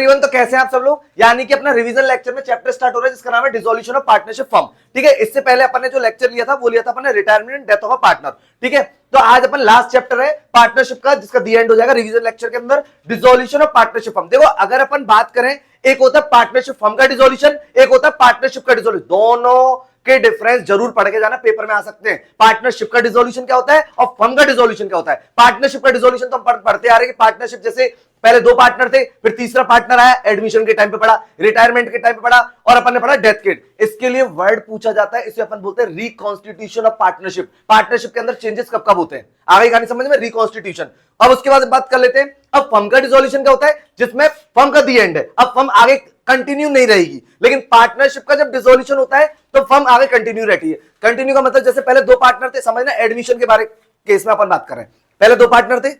तो कैसे हैं आप सब लोग। यानी कि अपना रिवीजन लेक्चर में चैप्टर स्टार्ट हो रहा है जिसका नाम है डिसोल्यूशन ऑफ पार्टनरशिप फर्म। ठीक है, इससे पहले अपन ने जो लेक्चर लिया था वो लिया था अपन ने retirement and death of a partner. ठीक है, तो आज अपन लास्ट चैप्टर है पार्टनरशिप का जिसका दी एंड हो जाएगा रिवीजन लेक्चर के अंदर, डिसोल्यूशन ऑफ पार्टनरशिप फर्म। देखो अगर अपन बात करें, एक होता है पार्टनरशिप फर्म का डिसोल्यूशन, एक होता है पार्टनरशिप का डिसोल्यूशन। दोनों के डिफरेंस जरूर पढ़ के जाना, पेपर में आ सकते हैं। पार्टनरशिप का डिसोल्यूशन क्या होता है और फर्म का डिसोल्यूशन क्या होता है। पार्टनरशिप का डिसोल्यूशन तो हम पढ़ते आ रहे हैं कि पार्टनरशिप जैसे पहले दो पार्टनर थे, फिर तीसरा पार्टनर आया, एडमिशन के टाइम पे पढ़ा, रिटायरमेंट के टाइम पे पढ़ा, और अपन ने पढ़ा डेथ किट। इसके लिए वर्ड पूछा जाता है, इसे अपन बोलते हैं रिकॉन्स्टिट्यूशन ऑफ पार्टनरशिप। पार्टनरशिप के अंदर चेंजेस कब कब होते हैं, आगे कहानी समझ में, रिकॉन्स्टिट्यूशन। अब उसके बाद बात कर लेते हैं, अब फर्म का डिसोल्यूशन क्या होता है, जिसमें फर्म का दी एंड है, अब फर्म आगे कंटिन्यू नहीं रहेगी। लेकिन पार्टनरशिप का जब डिसोल्यूशन होता है तो फर्म आगे कंटिन्यू रहती है। कंटिन्यू का मतलब जैसे पहले दो पार्टनर थे, समझना एडमिशन के बारे केस में अपन बात कर रहे हैं, पहले दो पार्टनर थे,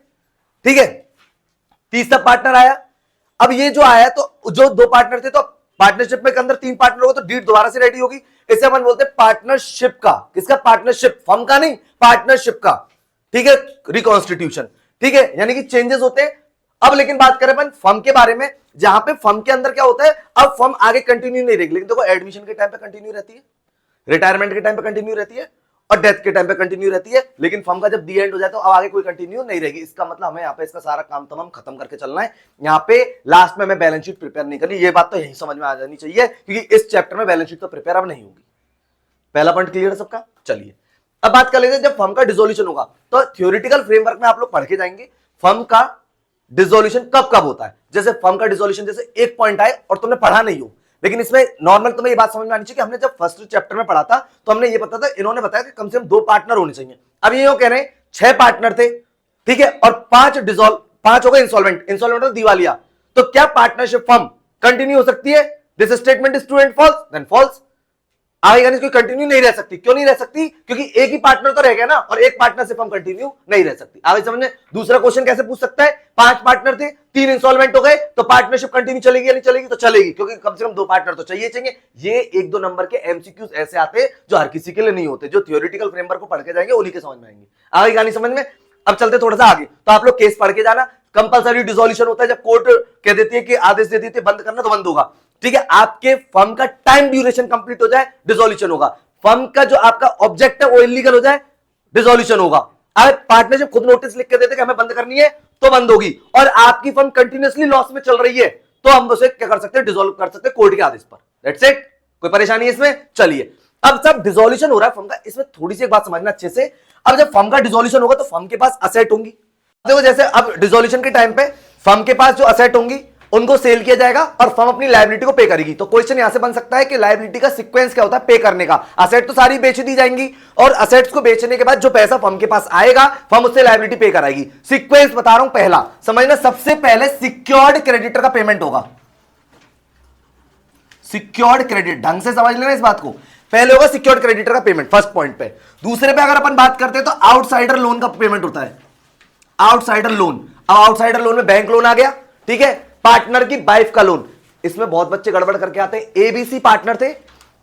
ठीक है, तीसरा पार्टनर आया। अब ये जो आया तो जो दो पार्टनर थे, तो पार्टनरशिप में के अंदर तीन पार्टनर होगा तो डीड दोबारा से रेडी होगी। इसे अपन बोलते हैं पार्टनरशिप का, किसका, पार्टनरशिप, फर्म का नहीं, पार्टनरशिप का। ठीक है, रिकॉन्स्टिट्यूशन। ठीक है, यानी कि चेंजेस होते हैं। अब लेकिन बात करें अपन फर्म के बारे में, जहां पे फर्म के अंदर क्या होता है, अब फर्म आगे कंटिन्यू नहीं रहेगी। लेकिन देखो एडमिशन के टाइम पे कंटिन्यू रहती है, रिटायरमेंट के टाइम पे कंटिन्यू रहती है, और डेथ के टाइम पे कंटिन्यू रहती है। लेकिन फर्म का जब दी एंड हो जाए तो अब आगे कोई कंटिन्यू नहीं रहेगी। इसका मतलब हमें यहाँ पे इसका सारा काम तमाम खत्म करके चलना है। यहाँ पे लास्ट में हमें बैलेंस शीट प्रिपेयर नहीं करनी, ये बात तो यही समझ में आ जानी चाहिए, क्योंकि इस चैप्टर में बैलेंस शीट तो प्रिपेयर अब नहीं होगी। पहला पॉइंट क्लियर है सबका। चलिए अब बात कर लेते हैं, जब फर्म का डिसोल्यूशन होगा तो थ्योरेटिकल फ्रेमवर्क में आप लोग पढ़ के जाएंगे फर्म का डिसोल्यूशन कब कब होता है। जैसे फर्म का डिसोल्यूशन जैसे एक पॉइंट आए और तुमने पढ़ा नहीं हो, लेकिन इसमें नॉर्मल तुम्हें ये बात समझ में आनी चाहिए कि हमने जब फर्स्ट चैप्टर में पढ़ा था तो हमने ये पता था, इन्होंने बताया कि कम से कम दो पार्टनर होने चाहिए। अब ये कह रहे हैं 6 पार्टनर थे, ठीक है, और 5 हो गए इंसॉल्वेंट, इंसॉल्वेंट तो दिवालिया। तो क्या पार्टनरशिप फर्म कंटिन्यू हो सकती है? This statement is true and false, then false. आगे यानी कोई कंटिन्यू नहीं रह सकती। क्यों नहीं रह सकती? क्योंकि एक ही पार्टनर तो रह गया ना, और एक पार्टनर से फर्म कंटिन्यू नहीं रह सकती। आगे समझने, दूसरा क्वेश्चन कैसे पूछ सकता है, 5 पार्टनर थे, 3 इंस्टॉलमेंट हो गए, तो पार्टनरशिप कंटिन्यू चलेगी या नहीं चलेगी? तो चलेगी, क्योंकि कम से कम 2 पार्टनर तो चाहिए। ये 1-2 नंबर के एमसीक्यूज ऐसे आते हैं जो हर किसी के लिए नहीं होते, जो थ्योरेटिकल फ्रेमवर्क को पढ़ के जाएंगे उन्हीं के समझ में आएंगे। आगे कहानी समझ में। अब चलते थोड़ा सा आगे, तो आप लोग केस पढ़ के जाना। कंपलसरी डिसोल्यूशन होता है जब कोर्ट कह देती है कि आदेश दे देती है बंद करना, तो बंद होगा। ठीक है, आपके फर्म का टाइम ड्यूरेशन कंप्लीट हो जाए, डिसोल्यूशन होगा। फर्म का जो आपका ऑब्जेक्ट है वो इलीगल हो जाए, डिसोल्यूशन होगा। अगर पार्टनरशिप खुद नोटिस लिख के देते कि हमें बंद करनी है, तो बंद होगी। और आपकी फर्म कंटिन्यूअसली लॉस में चल रही है, तो हम उसे क्या कर सकते हैं, डिसोल्व कर सकते हैं कोर्ट के आदेश पर। दैट्स इट, कोई परेशानी है इसमें? चलिए, अब सब डिसोल्यूशन हो रहा है फर्म का, इसमें थोड़ी सी एक बात समझना अच्छे से। अब जब फर्म का डिसोल्यूशन होगा तो फर्म के पास असेट होंगी। देखो जैसे अब डिसोल्यूशन के टाइम पे फर्म के पास जो असेट होंगी उनको सेल किया जाएगा और फर्म अपनी लायबिलिटी को पे करेगी। तो क्वेश्चन यहां से बन सकता है कि लायबिलिटी का सीक्वेंस क्या होता है पे करने का। असेट तो सारी बेच दी जाएंगी, और असेट्स को बेचने के बाद जो पैसा फर्म के पास आएगा, फर्म उससे लायबिलिटी पे कराएगी। सीक्वेंस बता रहा हूं, पहला समझना, सबसे पहले सिक्योर्ड क्रेडिटर का पेमेंट होगा। सिक्योर्ड क्रेडिट, ढंग से समझ लेना इस बात को, पहले होगा सिक्योर्ड क्रेडिटर का पेमेंट फर्स्ट पॉइंट पे। दूसरे पे अगर अपन बात करते हैं तो आउटसाइडर लोन का पेमेंट होता है, आउटसाइडर लोन। अब आउटसाइडर लोन में बैंक लोन आ गया, ठीक है, पार्टनर की वाइफ का लोन। इसमें बहुत बच्चे गड़बड़ करके आते हैं, एबीसी पार्टनर थे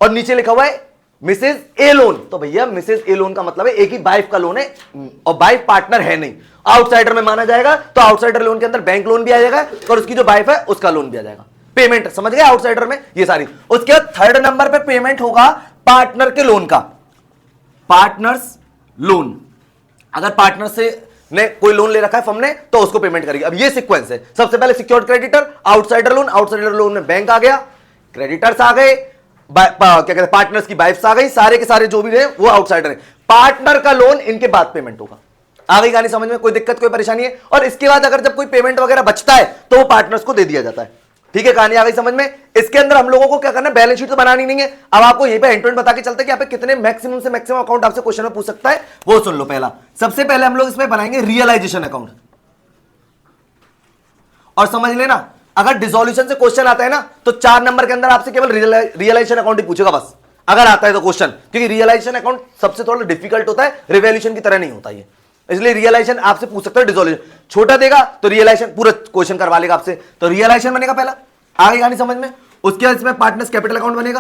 और नीचे लिखा हुआ है मिसेज ए लोन। तो भैया मिसेज ए लोन का मतलब है एक ही वाइफ का लोन है और वाइफ पार्टनर है नहीं, आउटसाइडर में माना जाएगा। तो आउटसाइडर लोन के अंदर बैंक लोन भी आ जाएगा और उसकी जो वाइफ है उसका लोन भी आ जाएगा। पेमेंट समझ गए आउटसाइडर में ये सारी। उसके बाद थर्ड नंबर पे पेमेंट होगा पार्टनर के लोन का, पार्टनर्स लोन। अगर पार्टनर से ने कोई लोन ले रखा है फर्म ने तो उसको पेमेंट करेगी। अब ये सीक्वेंस है, सबसे पहले secured creditor, outsider loan, outsider loan में बैंक आ गया, क्रेडिटर्स आ गए, क्या कहते हैं पार्टनर्स की वाइफ्स आ गई, सारे के सारे जो भी है वो आउटसाइडर है। पार्टनर का लोन इनके बाद पेमेंट होगा। आ गई कहानी समझ में, कोई दिक्कत कोई परेशानी है? और इसके बाद अगर जब कोई पेमेंट वगैरह बचता है तो वो पार्टनर्स को दे दिया जाता है। ठीक है, कहानी आ गई समझ में। इसके अंदर हम लोगों को क्या करना है, बैलेंस शीट तो बनानी नहीं है। अब आपको यहीं पे एंड बता के चलते हैं कि यहाँ पे कितने मैक्सिमम से मैक्सिमम अकाउंट आपसे क्वेश्चन में पूछ सकता है, वो सुन लो। पहला सबसे पहले हम लोग इसमें बनाएंगे रियलाइजेशन अकाउंट। और समझ लेना, अगर डिसोल्यूशन से क्वेश्चन आता है ना तो 4 नंबर के अंदर आपसे केवल रियलाइजेशन अकाउंट ही पूछेगा बस, अगर आता है तो क्वेश्चन। क्योंकि रियलाइजेशन अकाउंट सबसे थोड़ा डिफिकल्ट होता है, रिवैल्यूएशन की तरह नहीं होता ये, इसलिए रियलाइजेशन आपसे पूछ सकता है। डिसोल्यूशन छोटा देगा तो रियलाइजेशन पूरा क्वेश्चन करवा लेगा आपसे। तो रियलाइजेशन बनेगा पहला, आगे कहानी समझ में। उसके बाद इसमें पार्टनर्स कैपिटल अकाउंट बनेगा,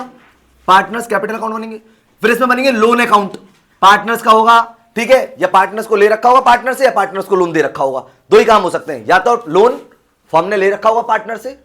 पार्टनर्स कैपिटल अकाउंट बनेंगे। फिर इसमें बनेंगे लोन अकाउंट, पार्टनर्स का होगा, ठीक है, या पार्टनर्स को ले रखा होगा पार्टनर से, या पार्टनर्स को लोन दे रखा होगा। दो ही काम हो सकते हैं, या तो लोन फर्म ने ले रखा होगा पार्टनर से,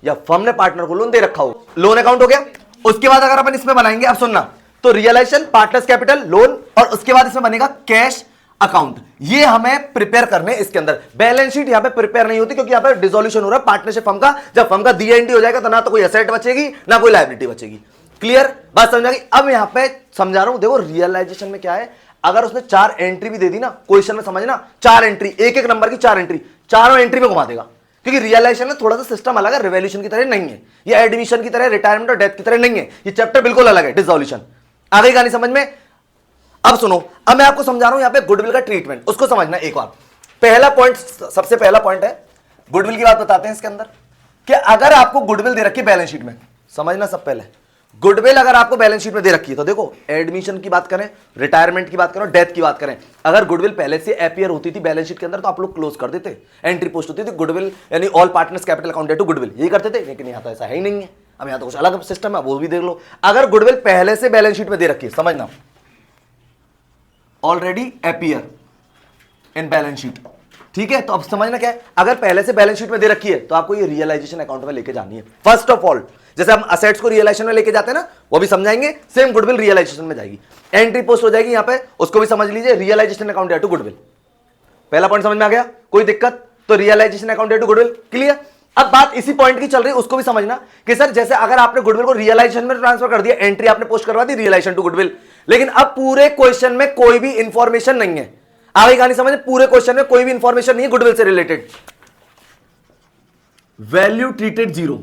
या फर्म ने पार्टनर को लोन दे रखा हो, लोन अकाउंट हो गया। उसके बाद अगर अपन इसमें बनाएंगे, अब सुनना, तो रियलाइजेशन, पार्टनर्स कैपिटल, लोन, और उसके बाद इसमें बनेगा कैश अकाउंट। ये हमें प्रिपेयर करने इसके अंदर। बैलेंस शीट यहां पे प्रिपेयर नहीं होती क्योंकि यहां पे डिसोल्यूशन हो रहा है पार्टनरशिप फर्म का। जब फर्म का डीएनडी हो जाएगा तो ना तो कोई एसेट बचेगी ना कोई लायबिलिटी बचेगी। क्लियर बात समझ आ गई। अब यहां पे समझा रहा हूं, देखो रियलाइजेशन में क्या है, अगर उसने 4 एंट्री भी दे दी ना क्वेश्चन में, समझना 4 एंट्री, एक एक नंबर की 4 एंट्री, चारों एंट्री में घुमा देगा। क्योंकि रियलाइजेशन में थोड़ा सा सिस्टम अलग है, रिवॉल्यूशन की तरह नहीं है, ये एडमिशन की तरह, रिटायरमेंट और डेथ की तरह नहीं है, ये चैप्टर बिल्कुल अलग है, डिसोल्यूशन। आ गई कहानी समझ में। अब सुनो, अब मैं आपको समझा रहा हूं यहां पे गुडविल का ट्रीटमेंट, उसको समझना एक बार। पहला पॉइंट, सबसे पहला पॉइंट है गुडविल की बात बताते हैं इसके अंदर, कि अगर आपको गुडविल दे रखी है बैलेंस शीट में, समझना सब पहले, गुडविल अगर आपको बैलेंस शीट में दे रखी है तो देखो, एडमिशन की बात करें, रिटायरमेंट की बात करें, डेथ की बात करें, अगर गुडविल पहले से अपीयर होती थी बैलेंस शीट के अंदर तो आप लोग क्लोज कर देते, एंट्री पोस्ट होती थी गुडविल यानी all partners capital account to goodwill, यही करते थे। लेकिन यहां तो ऐसा है ही नहीं है, अब यहां तो कुछ अलग सिस्टम है, वो भी देख लो। अगर गुडविल पहले से बैलेंस शीट में दे रखी है, समझना already appear in balance sheet, ठीक है। तो अब समझना क्या है, अगर पहले से बैलेंस शीट में दे रखी है तो आपको ये रियलाइजेशन अकाउंट में लेके जानी है। फर्स्ट ऑफ ऑल, जैसे हम असेट्स को रियलाइजेशन में लेके जाते हैं ना, वो भी समझाएंगे, सेम गुडविल रियलाइजेशन में जाएगी, एंट्री पोस्ट हो जाएगी यहां पे, उसको भी समझ लीजिए, रियलाइजेशन अकाउंट टू गुडविल। पहला पॉइंट समझ में आ गया, कोई दिक्कत? तो realisation account to goodwill clear. अब बात इसी पॉइंट की चल रही है, उसको भी समझना कि सर जैसे अगर आपने गुडविल को रियलाइजेशन में ट्रांसफर कर दिया, एंट्री आपने पोस्ट करवा दी रियलाइजेशन टू गुडविल, लेकिन अब पूरे क्वेश्चन में कोई भी इंफॉर्मेशन नहीं है, आगे कहानी समझ, पूरे क्वेश्चन में कोई भी इंफॉर्मेशन नहीं है गुडविल से रिलेटेड, वैल्यू ट्रीटेड जीरो,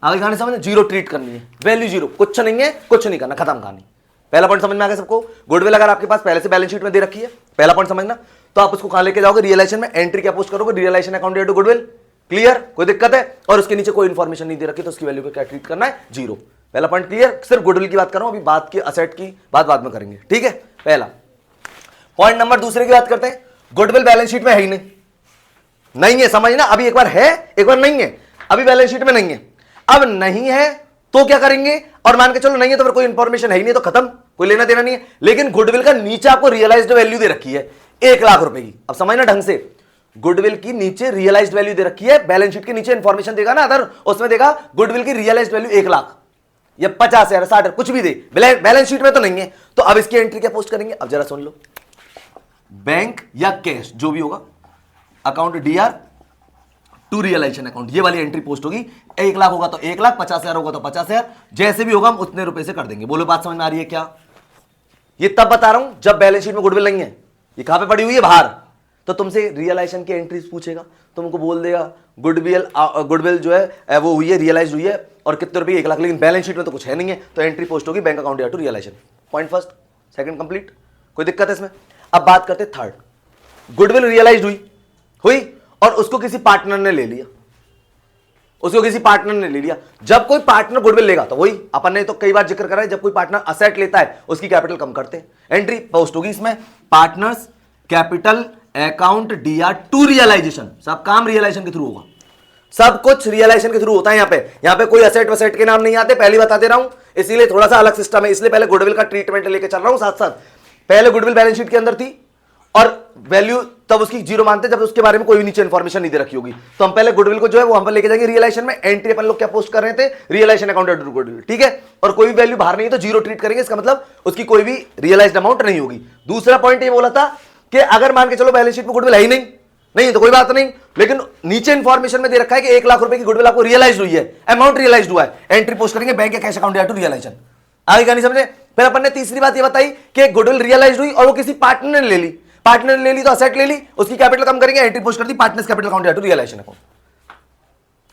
आगे कहानी समझ, जीरो ट्रीट करनी है, वैल्यू जीरो, कुछ नहीं है, कुछ नहीं करना, खत्म कहानी। पहला पॉइंट समझ में आ गया सबको। गुडविल अगर आपके पास पहले से बैलेंस शीट में दे रखी है, पहला पॉइंट समझना, तो आप उसको कहां लेके जाओगे, रियलाइजेशन में, एंट्री क्या पोस्ट करोगे, realisation account to goodwill, clear, कोई दिक्कत है? और उसके नीचे कोई इंफॉर्मेशन नहीं दे रखी तो उसकी वैल्यू को क्या ट्रीट करना है, जीरो। पहला पॉइंट क्लियर, सिर्फ गुडविल की बात कर रहा हूं, अभी बात की असेट की बात बाद में करेंगे, ठीक है। पहला पॉइंट नंबर दूसरे की बात करते हैं, गुडविल बैलेंस शीट में है ही नहीं है, समझना, अभी एक बार है एक बार नहीं है, अभी बैलेंस शीट में नहीं है। अब नहीं है तो क्या करेंगे, और मान के चलो नहीं है तो फिर कोई इंफॉर्मेशन है ही नहीं तो खत्म, कोई लेना देना नहीं है। लेकिन गुडविल का नीचे आपको रियलाइज्ड वैल्यू दे रखी है 1 लाख रुपए की। अब समझना ढंग से, गुडविल की नीचे रियलाइज्ड वैल्यू दे रखी है, बैलेंस शीट के नीचे इंफॉर्मेशन देगा ना अदर, उसमें देगा गुडविल की रियलाइज्ड वैल्यू 1 लाख या 50,000 60 कुछ भी दे, बैलेंस शीट में तो नहीं है। तो अब इसकी एंट्री क्या पोस्ट करेंगे, अब जरा सुन लो, बैंक या कैश जो भी होगा, account DR to realisation account, ये वाली एंट्री पोस्ट होगी। 1 लाख होगा तो 1 लाख, 50,000 होगा तो 50,000, जैसे भी होगा हम उतने रुपए से कर देंगे। बोलो बात समझ में आ रही है क्या? ये तब बता रहा हूं जब बैलेंस शीट में गुडविल नहीं है, ये कहां पे पड़ी हुई है, बाहर, तो तुमसे रियलाइजेशन की एंट्रीज पूछेगा, तुमको बोल देगा गुडविल जो है वो हुई है, रियलाइज हुई है, और कितने रुपए, 1 लाख, लेकिन बैलेंस शीट में तो कुछ है नहीं है, तो एंट्री पोस्ट होगी bank account to realisation. Point first, second complete, कोई दिक्कत है इसमें? अब बात करते थर्ड, गुडविल रियलाइज हुई और उसको किसी पार्टनर ने ले लिया, जब कोई पार्टनर गुडविल लेगा तो वही अपन ने तो कई बार जिक्र करा है, जब कोई पार्टनर असेट लेता है उसकी कैपिटल कम करते हैं, एंट्री पोस्ट होगी इसमें partners capital account DR to realisation. सब काम रियलाइजेशन के थ्रू होगा, सब कुछ रियलाइजेशन के थ्रू होता है। यहां पे कोई असेट वसेट के नाम नहीं आते, पहले बता दे रहा हूं, इसीलिए थोड़ा सा अलग सिस्टम है, इसलिए पहले गुडविल का ट्रीटमेंट लेके चल रहा हूं साथ साथ। पहले गुडविल बैलेंस शीट के अंदर थी और वैल्यू तब उसकी जीरो मानते जब उसके बारे में कोई भी नीचे इंफॉर्मेशन नहीं दे रखी होगी, तो हम पहले गुडविल को जो है वो हम पर लेके जाएंगे रियलाइजेशन में, एंट्री अपन लोग क्या पोस्ट कर रहे थे, रियलाइजेशन अकाउंट टू गुडविल, ठीक है। और कोई भी वैल्यू बाहर नहीं है तो जीरो ट्रीट करेंगे, इसका मतलब उसकी कोई भी रियलाइज्ड अमाउंट नहीं होगी। दूसरा पॉइंट ये बोला था कि अगर मान के चलो बैलेंस शीट में गुडविल है ही नहीं तो कोई बात नहीं, लेकिन नीचे इंफॉर्मेशन में दे रखा है कि 1 लाख रुपए की गुडविल आपको रियलाइज हुई है, अमाउंट रियलाइज हुआ है, एंट्री पोस्ट करेंगे बैंक या कैश अकाउंट टू रियलाइजेशन। आगे क्या नहीं समझे? फिर अपन ने तीसरी बात ये बताई कि गुडविल रियलाइज हुई और वो किसी पार्टनर ने ले ली, तो असेट ले ली, उसकी कैपिटल कम करेंगे, एंट्री पोस्ट कर दी partners capital account to realisation account.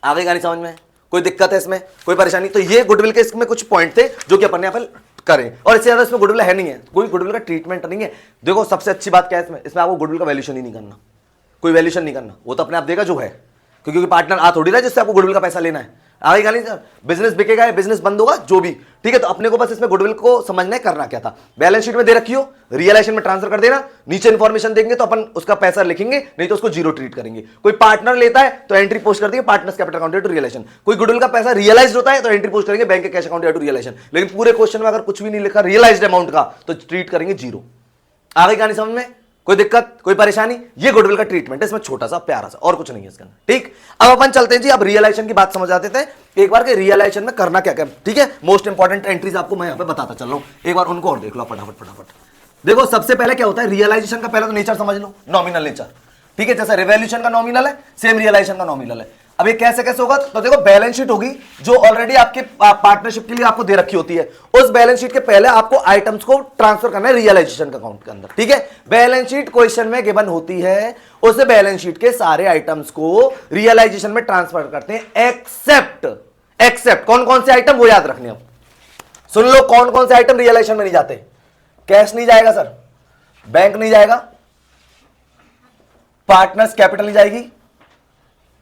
आगे क्या नहीं समझ में? कोई दिक्कत है इसमें, कोई परेशानी? तो ये गुडविल के इसमें कुछ पॉइंट थे जो कि अपन ने यहाँ पर करें, और इससे ज्यादा इसमें गुडविल है नहीं है, कोई गुडविल का ट्रीटमेंट नहीं है। देखो सबसे अच्छी बात क्या है इसमें आपको गुडविल का वैल्यूएशन ही नहीं करना, कोई वैल्यूएशन नहीं करना, वो तो अपने आप देगा जो है, क्योंकि पार्टनर आ थोड़ी रहा जिससे आपको गुडविल का पैसा लेना है। आगे क्या नहीं, बिजनेस बिकेगा या बिजनेस बंद होगा जो भी, ठीक है। तो अपने को बस इसमें गुडविल को समझना है, करना क्या था, बैलेंस शीट में दे रखी हो, रियलाइजेशन में ट्रांसफर कर देना, नीचे इंफॉर्मेशन देंगे तो अपन उसका पैसा लिखेंगे, नहीं तो उसको जीरो ट्रीट करेंगे। कोई पार्टनर लेता है तो एंट्री पोस्ट कर देंगे partners capital account to realisation, कोई गुडविल का पैसा रियलाइज होता है तो एंट्री पोस्ट करेंगे बैंक के कैश अकाउंट टू रियलाइजेशन। लेकिन पूरे क्वेश्चन में अगर कुछ भी नहीं लिखा रियलाइज्ड अमाउंट का तो ट्रीट करेंगे जीरो। आगे क्या नहीं समझ में? कोई दिक्कत, कोई परेशानी? ये गुडविल का ट्रीटमेंट है, इसमें छोटा सा प्यारा सा, और कुछ नहीं है इसके अंदर। ठीक, अब अपन चलते हैं जी, अब रियलाइजेशन की बात समझ आते थे एक बार के रियलाइजेशन में करना क्या क्या। ठीक है, मोस्ट इंपॉर्टेंट एंट्रीज आपको मैं यहाँ पे बताता चल रहा हूँ, एक बार उनको और देख लो फटाफट फटाफट। देखो सबसे पहले क्या होता है, रियलाइजेशन का पहले तो नेचर समझ लो, नॉमिनल नेचर। ठीक है, जैसे रिवॉल्यूशन का नॉमिनल है, सेम रियलाइजेशन का नॉमिनल है। अब ये कैसे कैसे होगा, तो देखो बैलेंस शीट होगी जो ऑलरेडी आपके पार्टनरशिप के लिए आपको दे रखी होती है, उस बैलेंस शीट के पहले आपको आइटम्स को ट्रांसफर करना है रियलाइजेशन अकाउंट के अंदर। ठीक है, बैलेंस शीट क्वेश्चन में गिवन होती है, उस बैलेंस शीट के सारे आइटम्स को रियलाइजेशन में ट्रांसफर करते हैं, एक्सेप्ट कौन कौन से आइटम, वो याद रखने। अब सुन लो कौन कौन से आइटम रियलाइजेशन में नहीं जाते। कैश नहीं जाएगा सर, बैंक नहीं जाएगा, पार्टनर्स कैपिटल नहीं जाएगी,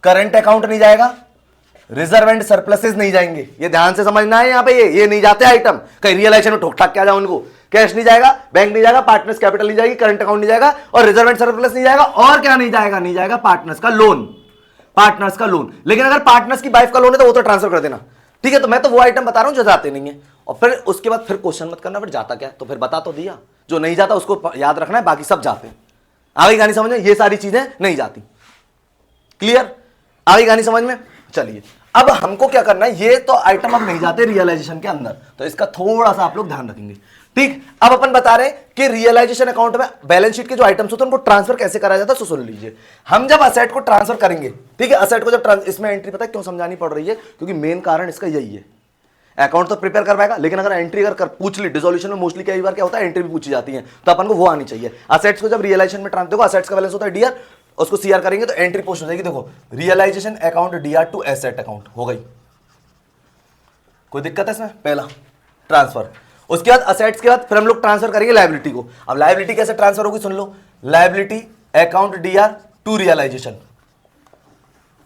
करंट अकाउंट नहीं जाएगा, रिजर्व एंड सरप्लसेस नहीं जाएंगे। ये ध्यान से समझना है, यहां पे ये नहीं जाते आइटम, कहीं रियलाइजेशन में ठोक ठाक क्या जाओ उनको। कैश नहीं जाएगा, बैंक नहीं जाएगा, पार्टनर्स कैपिटल नहीं जाएगी, करंट अकाउंट नहीं जाएगा, और रिजर्व एंड सरप्लस नहीं जाएगा। और क्या नहीं जाएगा, नहीं जाएगा पार्टनर्स का लोन। लेकिन अगर पार्टनर्स की वाइफ का लोन है तो वो तो ट्रांसफर कर देना। ठीक है, तो मैं तो वो आइटम बता रहा हूं जो जाते नहीं है। और फिर उसके बाद फिर क्वेश्चन मत करना फिर जाता क्या है, तो फिर बता तो दिया, जो नहीं जाता उसको याद रखना है, बाकी सब जाते हैं। आगे कहानी समझ में, ये सारी चीजें नहीं जाती। क्लियर, आगे कहानी समझ में। चलिए अब हमको क्या करना है, ये तो आइटम अब नहीं जाते रियलाइजेशन के अंदर, तो इसका थोड़ा सा आप लोग ध्यान रखेंगे। ठीक, अब अपन बता रहे हैं कि रियलाइजेशन अकाउंट में बैलेंस शीट के जो आइटम्स होते हैं उनको ट्रांसफर कैसे करा जाता है, तो सुन लीजिए। हम जब असेट को ट्रांसफर करेंगे, ठीक है, असेट को जब इसमें एंट्री पता है क्यों समझानी पड़ रही है, क्योंकि मेन कारण इसका यही है। अकाउंट तो प्रिपेयर करवाएगा, लेकिन अगर एंट्री अगर पूछ ली, डिसोल्यूशन में मोस्टली कई बार क्या होता है एंट्री भी पूछी जाती है, तो अपन को वो आनी चाहिए। असेट्स को जब रियलाइजेशन में ट्रांसफर, देखो असेट्स का बैलेंस होता है डीआर, उसको सीआर करेंगे तो एंट्री पोस्ट हो जाएगी। देखो realisation account DR to asset account हो गई, कोई दिक्कत है इसमें। पहला ट्रांसफर, उसके बाद असेट्स के बाद फिर हम लोग ट्रांसफर करेंगे लायबिलिटी को। अब लायबिलिटी कैसे ट्रांसफर होगी सुन लो, liability account DR to realization.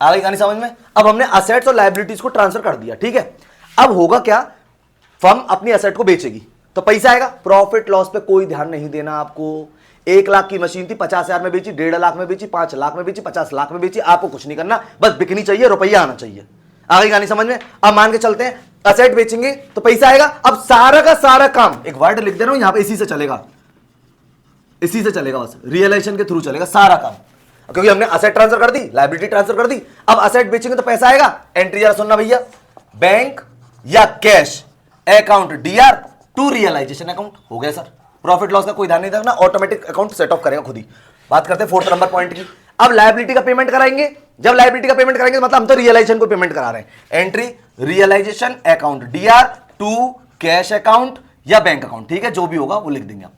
आ गई कहानी समझ में। अब हमने असेट्स और लायबिलिटीज को ट्रांसफर कर दिया। ठीक है, अब होगा क्या, फर्म अपनी असेट को बेचेगी तो पैसा आएगा। प्रॉफिट लॉस पे कोई ध्यान नहीं देना आपको। 1 लाख की मशीन थी, 50,000 में बेची, 1.5 लाख में बेची, 5 लाख में बेची, 50 लाख में बेची, आपको कुछ नहीं करना, बस बिकनी चाहिए, रुपया आना चाहिए। आगे कहानी समझ में। अब मान के चलते हैं असेट बेचेंगे तो पैसा आएगा। अब सारा का सारा काम, एक वर्ड लिख दे रहा हूं यहां पे, इसी से चलेगा, इसी से चलेगा, बस रियलाइजेशन के थ्रू चलेगा सारा काम, क्योंकि हमने असेट ट्रांसफर कर दी, लायबिलिटी ट्रांसफर कर दी। अब असेट बेचेंगे तो पैसा आएगा। एंट्री जरा सुनना भैया, बैंक या cash account DR to realisation account हो गया सर। प्रॉफिट लॉस का कोई ध्यान नहीं रखना, ऑटोमेटिक अकाउंट सेट ऑफ करेगा खुद ही। बात करते हैं 4th नंबर पॉइंट की। अब लायबिलिटी का पेमेंट कराएंगे, जब लायबिलिटी का पेमेंट कराएंगे मतलब हम तो रियलाइजेशन को पेमेंट करा रहे हैं। Entry realisation account DR to cash account या बैंक अकाउंट, ठीक है, जो भी होगा वो लिख देंगे आप।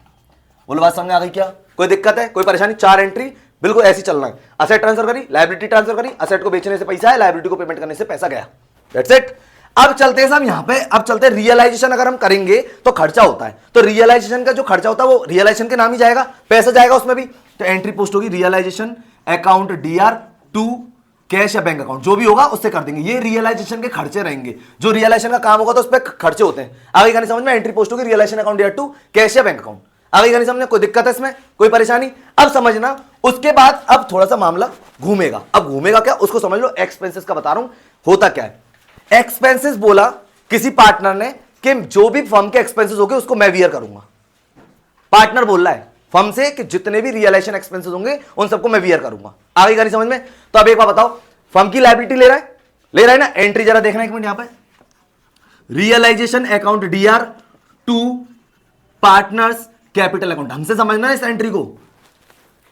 बोलो बात समझ आ गई क्या, कोई दिक्कत है, कोई परेशानी। 4 एंट्री बिल्कुल ऐसी चलना है। असेट ट्रांसफर करी, लायबिलिटी ट्रांसफर करी, असेट को बेचने से पैसा है, लायबिलिटी को पेमेंट करने से पैसा गया, दैट्स इट। अब चलते हैं साहब यहां पे, अब चलते हैं रियलाइजेशन अगर हम करेंगे तो खर्चा होता है, तो रियलाइजेशन का जो खर्चा होता है वो रियलाइजेशन के नाम ही जाएगा, पैसा जाएगा उसमें भी। तो एंट्री पोस्ट होगी realisation account DR to cash या बैंक अकाउंट, जो भी होगा उससे कर देंगे। ये रियलाइजेशन के खर्चे रहेंगे, जो रियलाइजेशन का काम होगा तो उस पर खर्चे होते हैं। आगे गाने समझ में, एंट्री पोस्ट होगी realisation account DR to cash या बैंक अकाउंट। आगे गाने समझ में, कोई दिक्कत है इसमें, कोई परेशानी। अब समझना, उसके बाद अब थोड़ा सा मामला घूमेगा। अब घूमेगा क्या, उसको समझ लो। एक्सपेंसेस का बता रहा हूं होता क्या है। एक्सपेंसेस बोला किसी पार्टनर ने कि जो भी फर्म के एक्सपेंसेस होंगे उसको मैं वियर करूंगा। पार्टनर बोल रहा है फर्म से कि जितने भी रियलाइजेशन एक्सपेंसेस होंगे उन सबको मैं वियर करूंगा। आगे गानी समझ में। तो अब एक बार बताओ, फर्म की लायबिलिटी ले रहा है ना। एंट्री जरा देखना एक मिनट यहां पे, realisation account DR to partners capital account. हमसे समझना है इस एंट्री को।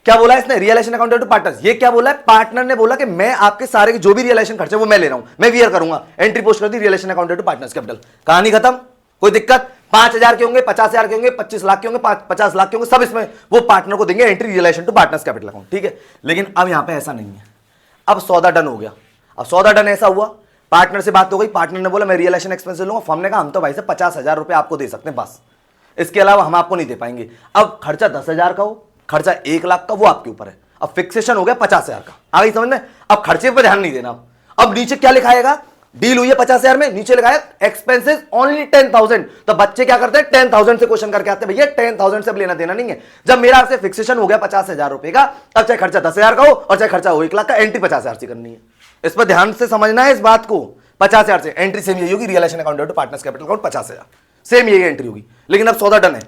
क्या बोला इसने, रियलाइजेशन अकाउंट टू पार्टनर्स। ये क्या बोला है, पार्टनर ने बोला कि मैं आपके सारे जो भी रियलाइजेशन खर्चे वो मैं ले रहा हूं, मैं वियर करूंगा। एंट्री पोस्ट कर दी realization account to partners capital, कहानी खत्म। कोई दिक्कत। 5,000 के होंगे, 50,000 के होंगे, 25 लाख के होंगे, 50 लाख के होंगे, सब इसमें वो पार्टनर को देंगे। Entry realisation to partners capital account, ठीक है। लेकिन अब यहां पे ऐसा नहीं है। अब सौदा डन हो गया। अब सौदा डन ऐसा हुआ, पार्टनर से बात हो गई, पार्टनर ने बोला मैं रियलाइजेशन एक्सपेंस लूंगा। फर्म ने कहा हम तो भाई से 50,000 रुपए आपको दे सकते हैं बस, इसके अलावा हम आपको नहीं दे पाएंगे। अब खर्चा 10,000 का हो, खर्चा 1 लाख का, वो आपके ऊपर है। अब फिक्सेशन हो गया 50,000 का। आगे समझ में। अब खर्चे पर ध्यान नहीं देना। अब नीचे क्या लिखाएगा, डील हुई है 50,000 में, नीचे लिखा है एक्सपेंसेस ओनली 10,000। तो बच्चे क्या करते हैं, 10,000 से क्वेश्चन करके आते हैं, भैया 10,000 से अब लेना देना नहीं है। जब मेरा आपसे फिक्सेशन हो गया 50,000 रुपए का, अब चाहे खर्चा 10,000 का हो और चाहे खर्चा हो 1 लाख का, एंट्री 50,000 से करनी है। इस पर ध्यान से समझना है इस बात को। 50,000 से एंट्री सेम यही होगी, realisation account to partners capital account 50,000, same यही एंट्री होगी। लेकिन अब सौदा डन है,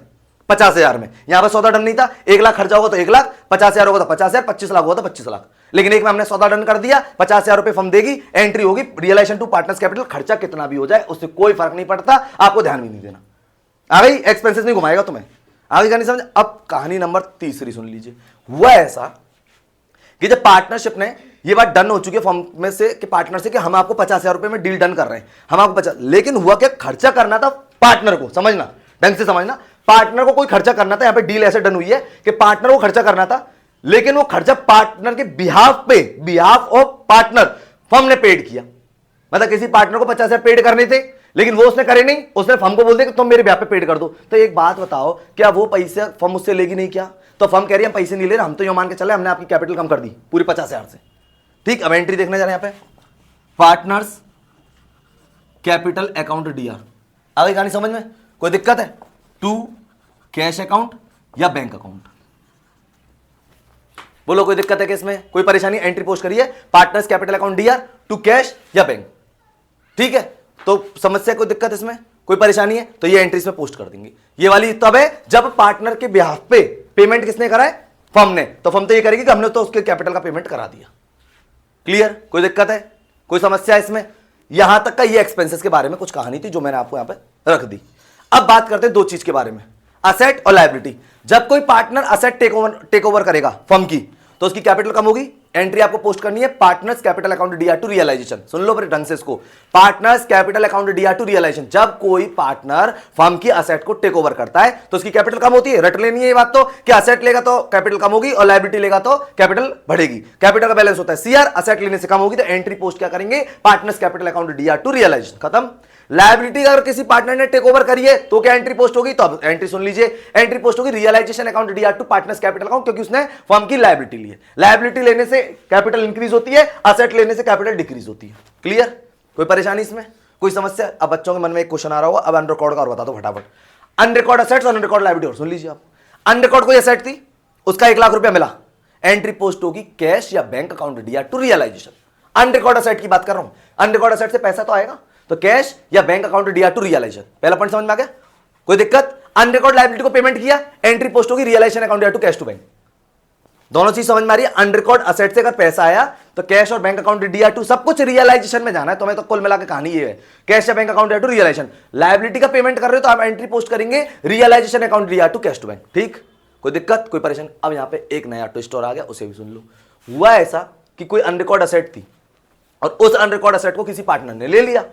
50,000 में। यहां पर सौदा डन नहीं था, 1 लाख खर्चा होगा तो 1 लाख, 50,000 होगा तो 50,000, 25 लाख होगा तो 25 लाख। लेकिन एक में हमने सौदा डन कर दिया, 50,000 रुपए फर्म देगी, एंट्री होगी रियलाइजेशन टू पार्टनर्स कैपिटल, खर्चा कितना भी हो जाए उससे कोई फर्क नहीं पड़ता, आपको ध्यान भी नहीं देना। आ गई, एक्सपेंसेस नहीं घुमाएगा तुम्हें, आगे कहानी समझ। अब कहानी नंबर तीसरी सुन लीजिए। हुआ ऐसा कि जब पार्टनरशिप ने ये बात डन हो चुकी है फर्म में से कि पार्टनर से कि हम आपको 50,000 रुपए में डील डन कर रहे हैं, हम आपको 50, लेकिन हुआ क्या, खर्चा करना था पार्टनर को, समझना ढंग से समझना, पार्टनर को कोई खर्चा करना था। यहां पे डील ऐसे डन हुई है कि पार्टनर को खर्चा करना था, लेकिन वो खर्चा पार्टनर के बिहाफ ऑफ पार्टनर फर्म ने पेड किया। मतलब किसी पार्टनर को 50,000 पेड करने थे, लेकिन वो उसने करे नहीं, उसने फर्म को बोल दिया कि तुम मेरे ब्याह पे पेड कर दो। तो एक बात बताओ, क्या वो पैसे फर्म उससे लेगी नहीं क्या? तो फर्म कह रही है हम पैसे नहीं ले रहे, हम तो ये मान के चले हमने आपकी कैपिटल कम कर दी पूरी 50,000 से। ठीक, अब एंट्री देखने जा रहे हैं यहां पे, पार्टनर्स कैपिटल अकाउंट डीआर। आ गई कहानी समझ में? कोई दिक्कत है? टू कैश अकाउंट या बैंक अकाउंट, बोलो कोई दिक्कत है कि इसमें कोई परेशानी? एंट्री पोस्ट करिए, partners capital account DR to cash या बैंक। ठीक है, तो समस्या कोई दिक्कत इसमें, कोई परेशानी है तो ये एंट्री इसमें पोस्ट कर देंगे। ये वाली तब है जब पार्टनर के बिहाफ पे पेमेंट किसने करा है? फर्म ने। तो फर्म तो ये करेगी कि हमने तो उसके कैपिटल का पेमेंट करा दिया। क्लियर? कोई दिक्कत है, कोई समस्या है इसमें? यहां तक का ये एक्सपेंसेस के बारे में कुछ कहानी थी जो मैंने आपको यहां पे रख दी। अब बात करते हैं दो चीज के बारे में, असेट और लायबिलिटी। जब कोई पार्टनर असेट टेक ओवर करेगा फर्म की तो उसकी कैपिटल कम होगी, एंट्री आपको पोस्ट करनी है partners capital account DR to realization. सुन लो फिर ढंग से इसको, partners capital account DR to realization. जब कोई पार्टनर फर्म की असेट को टेक ओवर करता है तो उसकी कैपिटल कम होती है। रट लेनी है ये बात तो कि असेट लेगा तो कैपिटल कम होगी और लायबिलिटी लेगा तो कैपिटल बढ़ेगी। कैपिटल का बैलेंस होता है सीआर, असेट लेने से कम होगी तो एंट्री पोस्ट क्या करेंगे? Partners capital account DR to realisation. खत्म। लायबिलिटी अगर किसी पार्टनर ने टेक ओवर करी है तो क्या एंट्री पोस्ट होगी? तो अब एंट्री सुन लीजिए, एंट्री पोस्ट होगी realisation account DR to partners capital account, क्योंकि उसने फर्म की लायबिलिटी ली है। लायबिलिटी लेने से कैपिटल इंक्रीज होती है, असेट लेने से कैपिटल डिक्रीज होती है। क्लियर? कोई परेशानी इसमें, कोई समस्या? अब बच्चों के मन में एक क्वेश्चन आ रहा होगा, अब अनरिकॉर्ड का और बता दो फटाफट। अनरिकॉर्ड असेट्स और अनरिकॉर्ड लायबिलिटी, और सुन लीजिए आप। अनरिकॉर्ड कोई असेट थी, उसका 1 लाख रुपया मिला, एंट्री पोस्ट होगी कैश या bank account DR to realisation. Unrecorded asset की बात कर रहा हूं, अनरिकॉर्ड असेट से पैसा तो आएगा तो कैश या bank account DR to realisation. पहला पॉइंट समझ में आ गया? कोई दिक्कत? अनरिकॉर्ड लायबिलिटी को पेमेंट किया, एंट्री पोस्ट होगी realisation account DR to cash to bank. दोनों चीज समझ में आ रही है? अनरिकॉर्ड असेट से अगर पैसा आया तो कैश और बैंक अकाउंट डीआर टू सब कुछ रियलाइजेशन में जाना है। तो मैं तो कुल मिला के कहानी ये है, कैश या bank account DR to realisation. Liability का पेमेंट कर रहे हो तो आप एंट्री पोस्ट करेंगे realisation account DR to cash to bank. ठीक, कोई दिक्कत, कोई परेशानी? अब यहां पे एक नया ट्विस्ट और आ गया, उसे भी सुन लो। हुआ ऐसा कि कोई अनरिकॉर्ड असेट थी और उस अनरिकॉर्ड असेट को किसी पार्टनर ने ले लिया।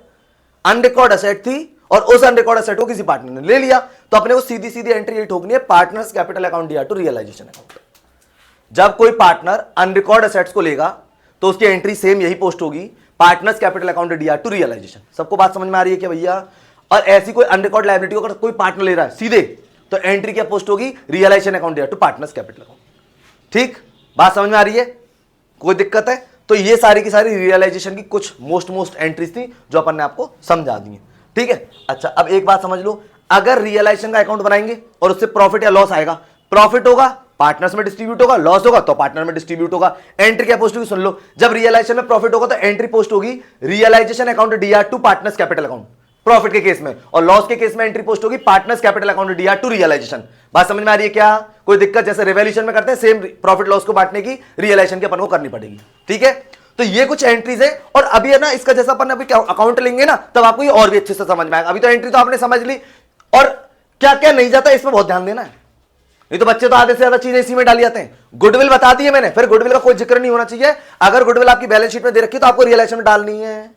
अनरिकॉर्ड असेट थी और उस अनरिकॉर्ड असेट को किसी पार्टनर ने ले लिया, तो अपने को सीधी सीधी एंट्री ये ठोकनी है partners capital account DR to realisation account. जब कोई पार्टनर अनरिकॉर्ड असेट्स को लेगा तो उसकी एंट्री सेम यही पोस्ट होगी, partners capital account DR to realisation. सबको बात समझ में आ रही है क्या भैया? और ऐसी कोई अनरिकॉर्ड लायबिलिटी को अगर कोई पार्टनर ले रहा है सीधे तो एंट्री क्या पोस्ट होगी? Realisation account DR to partners capital account. ठीक, बात समझ में आ रही है? कोई दिक्कत है? तो ये सारी की सारी रियलाइजेशन की कुछ मोस्ट एंट्रीज थी जो अपन ने आपको समझा दी है। ठीक है, अच्छा अब एक बात समझ लो, अगर रियलाइजेशन का अकाउंट बनाएंगे और उससे प्रॉफिट या लॉस आएगा, प्रॉफिट होगा पार्टनर्स में डिस्ट्रीब्यूट होगा, लॉस होगा तो पार्टनर में डिस्ट्रीब्यूट होगा। एंट्री क्या पोस्ट होगी? सुन लो, जब रियलाइजेशन में प्रॉफिट होगा तो एंट्री पोस्ट होगी realisation account DR to partners capital account profit के केस में, और लॉस के केस में एंट्री पोस्ट होगी partners capital account DR to realisation. बात समझ में आ रही है क्या? कोई दिक्कत? जैसे रिवैल्यूएशन में करते हैं सेम प्रॉफिट लॉस को बांटने की रियलाइजेशन के अपन को करनी पड़ेगी। ठीक है, तो ये कुछ एंट्रीज है। और अभी है ना, इसका जैसा अपन अभी अकाउंट लेंगे ना तब आपको ये और भी अच्छे से समझ में आएगा। अभी तो एंट्री तो आपने समझ ली, और क्या क्या नहीं जाता इसमें बहुत ध्यान देना है, नहीं तो बच्चे तो आधे से ज्यादा चीजें इसी में डाली जाते हैं। गुडविल बता दी है मैंने, फिर गुडविल का कोई जिक्र नहीं होना चाहिए। अगर गुडविल आपकी बैलेंस शीट में दे रखी तो आपको रियलाइजेशन में डालनी है,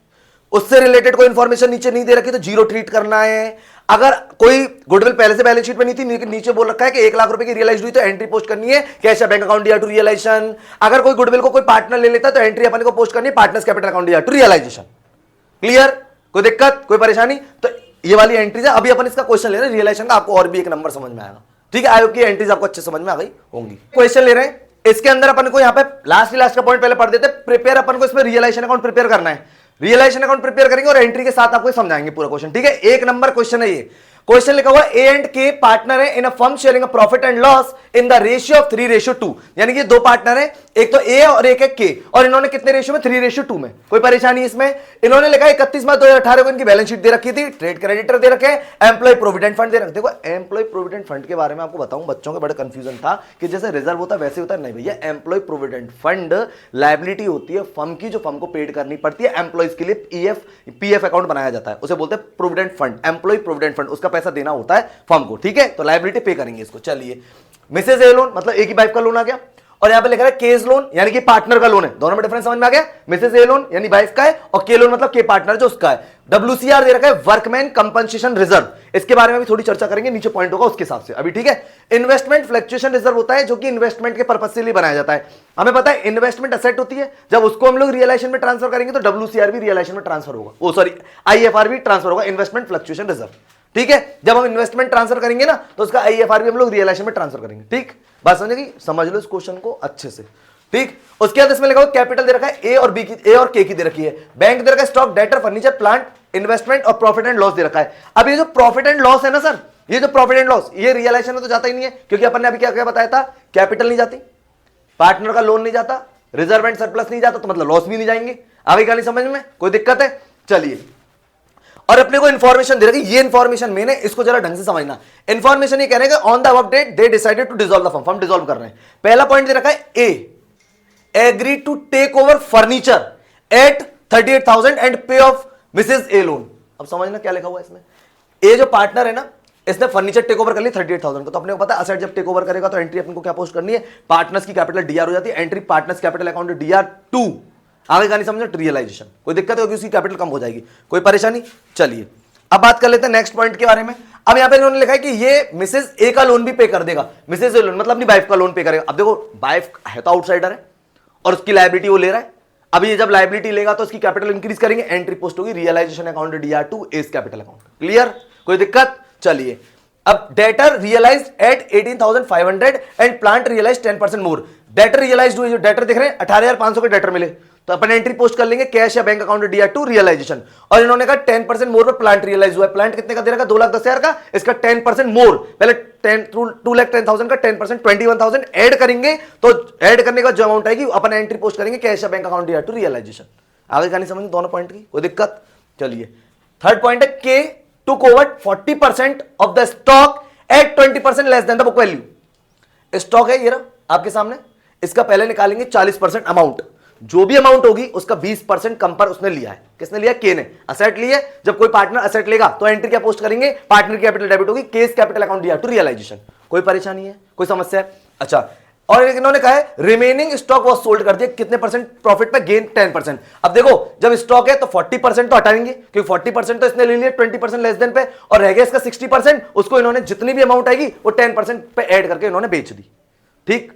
उससे रिलेटेड कोई इंफॉर्मेशन नीचे नहीं दे रखी तो जीरो ट्रीट करना है। अगर कोई गुडविल पहले से बैलेंस शीट में नहीं थी, लेकिन नीचे बोल रखा है कि 1 लाख रुपए की रियलाइज हुई तो एंट्री पोस्ट करनी है कैश या bank account DR to realisation. अगर कोई गुडविल को कोई पार्टनर ले लेता है तो एंट्री अपन को पोस्ट करनी है partners capital account DR to realisation. Clear? कोई दिक्कत, कोई परेशानी? तो ये वाली एंट्रीज है। अभी अपन इसका क्वेश्चन ले रहे हैं रियलाइजेशन का, आपको और भी एक नंबर समझ में आएगा। ठीक है, आयोग की एंट्रीज आपको अच्छे समझ में आ गई होंगी। क्वेश्चन ले रहे हैं, इसके अंदर अपन को यहाँ पे लास्ट का पॉइंट पहले पढ़ देते, प्रिपेयर अपन को इसमें रियलाइजेशन अकाउंट प्रिपेयर करना है। रियलाइजेशन अकाउंट प्रिपेयर करेंगे और एंट्री के साथ आपको समझाएंगे पूरा क्वेश्चन। ठीक है, 1 नंबर क्वेश्चन है ये। क्वेश्चन लिखा हुआ ए एंड के पार्टनर है in a firm sharing a profit and loss in the ratio of 3:2, यानी कि दो पार्टनर है, एक तो ए और एक है के, और इन्होंने कितने रेशियो में? 3:2 में। कोई परेशानी इसमें? इन्होंने लिखा 31 मार्च 2018 को इनकी बैलेंस शीट दे रखी थी, ट्रेड क्रेडिटर दे रखे, एम्प्लॉय प्रोविडेंट फंड दे रखे। देखो एम्प्लॉय प्रोविडेंट फंड के बारे में आपको बताऊं, बच्चों के बड़े कंफ्यूजन था कि जैसे रिजर्व होता है वैसे होता है, नहीं भैया, एम्प्लॉय प्रोविडेंट फंड लायबिलिटी होती है फर्म की, जो फर्म को पेड करनी पड़ती है, एम्प्लॉयज के लिए ईएफ पीएफ अकाउंट बनाया जाता है, उसे बोलते हैं provident fund, employ provident fund, उसका पैसा देना होता है फर्म को, ठीक है? तो लायबिलिटी पे करेंगे इसको। चलिए, मिसेज ए लोन मतलब एक ही वाइफ का लोन आ गया, और यहां पे लिखा है केस लोन यानी कि पार्टनर का लोन है, दोनों में डिफरेंस समझ में आ गया? मिसेज ए लोन यानी वाइफ का है, और के लोन मतलब के पार्टनर जो उसका है। WCR दे रखा है, वर्कमैन कंपनसेशन रिजर्व, इसके बारे में भी थोड़ी चर्चा करेंगे, नीचे पॉइंट होगा उसके हिसाब से अभी, ठीक है? इन्वेस्टमेंट फ्लक्चुएशन रिजर्व होता है जो कि इन्वेस्टमेंट के पर्पज से लिए बनाया जाता है। हमें पता है इन्वेस्टमेंट एसेट होती है, जब उसको हम लोग रियलाइजेशन में ट्रांसफर करेंगे तो WCR भी रियलाइजेशन में ट्रांसफर होगा, ओ सॉरी IFR भी ट्रांसफर होगा, इन्वेस्टमेंट फ्लक्चुएशन रिजर्व, ठीक है? जब हम इन्वेस्टमेंट ट्रांसफर करेंगे ना तो उसका IFR भी हम लोग रियलाइजेशन में ट्रांसफर करेंगे, ठीक? बात समझेगी? समझ लो इस क्वेश्चन को अच्छे से, ठीक? उसके बाद इसमें लिखा हुआ कैपिटल दे रखा है ए और बी की, ए और के की दे रखी है, बैंक दे रखा है stock, debtor, furniture, plant, investment और प्रॉफिट एंड लॉस दे रखा है। अब ये जो प्रॉफिट एंड लॉस है ना सर, ये जो प्रॉफिट एंड लॉस, ये रियलाइजेशन में तो जाता ही नहीं है, क्योंकि अपन ने अभी क्या क्या बताया था, कैपिटल नहीं जाती, पार्टनर का लोन नहीं जाता, रिजर्व एंड सरप्लस नहीं जाता, तो मतलब लॉस भी नहीं जाएंगे। आगे का नहीं समझ में कोई दिक्कत है? चलिए, और अपने को इंफॉर्मेशन दे रखी, ये इंफॉर्मेशन मेन है, इसको जरा ढंग से समझना। इंफॉर्मेशन ये कह रहे हैं कि on the above date they decided to dissolve the firm, firm dissolve कर रहे हैं। पहला पॉइंट दे रखा है A agree to take over furniture at 38,000 and pay off Mrs A loan. अब समझना क्या लिखा हुआ है इसमें, ए जो पार्टनर है ना, इसने फर्नीचर टेक ओवर कर ली 38,000 को, तो अपने को पता है असेट जब टेक ओवर करेगा तो एंट्री अपने को क्या पोस्ट करनी है, पार्टनर्स की कैपिटल DR हो जाती है, entry partners capital account DR2। आगे का नहीं समझना, रियलाइजेशन, कोई दिक्कत होगी उसकी कैपिटल कम हो जाएगी, कोई परेशानी? चलिए अब बात कर लेते हैं नेक्स्ट पॉइंट के बारे में। अब यहां पे इन्होंने लिखा है कि ये मिसेज ए का लोन भी पे कर देगा, मिसेज ए लोन मतलब अपनी वाइफ का लोन पे करेगा। अब देखो वाइफ है तो आउटसाइडर है और उसकी लायबिलिटी वो ले रहा है, अब ये जब लायबिलिटी लेगा तो उसकी कैपिटल इंक्रीज करेंगे, एंट्री पोस्ट होगी realisation account DR2 A's capital account. Clear? कोई दिक्कत? चलिए, अब debtor realised at 18,500 and plant realise 10% more. Debtor realised हुए, जो डेटर दिख रहे हैं 18,500 के डेटर मिले, तो अपन एंट्री पोस्ट कर लेंगे कैश या बैंक अकाउंट DR2 रियलाइजेशन। और इन्होंने कहा 10% मोर पर प्लांट रियलाइज हुआ है। प्लांट कितने का दे रखा? 2,10,000 का, इसका 10% मोर, पहले 2,10,000 का 10% 21,000 ऐड करेंगे, तो ऐड करने का जो अमाउंट आएगी अपन एंट्री पोस्ट करेंगे कैश या बैंक अकाउंट DR2 रियलाइजेशन। आगे कहानी समझ दोनों पॉइंट की, कोई दिक्कत? चलिए, थर्ड पॉइंट है के took over 40% of the stock at 20% less than the book value. Stock है ये रहा आपके सामने, इसका पहले निकालेंगे 40% अमाउंट, जो भी अमाउंट होगी उसका 20% कम पर उसने लिया है। किसने लिया? के ने। असेट लिए, जब कोई पार्टनर असेट लेगा तो एंट्री क्या पोस्ट करेंगे, पार्टनर कैपिटल डेबिट होगी, K's capital account DR2 realisation. कोई परेशानी है, कोई समस्या है? अच्छा, और इन्होंने कहा है रिमेनिंग स्टॉक वॉज सोल्ड कर दिया, कितने परसेंट प्रॉफिट पे? गेन 10%। अब देखो जब स्टॉक है तो 40% तो हटाएंगे, क्योंकि 40% तो इसने ले लिया 20% लेस देन पे, और रह गया इसका 60%, उसको इन्होंने जितनी भी अमाउंट आएगी वो 10% पे ऐड करके इन्होंने बेच दी, ठीक?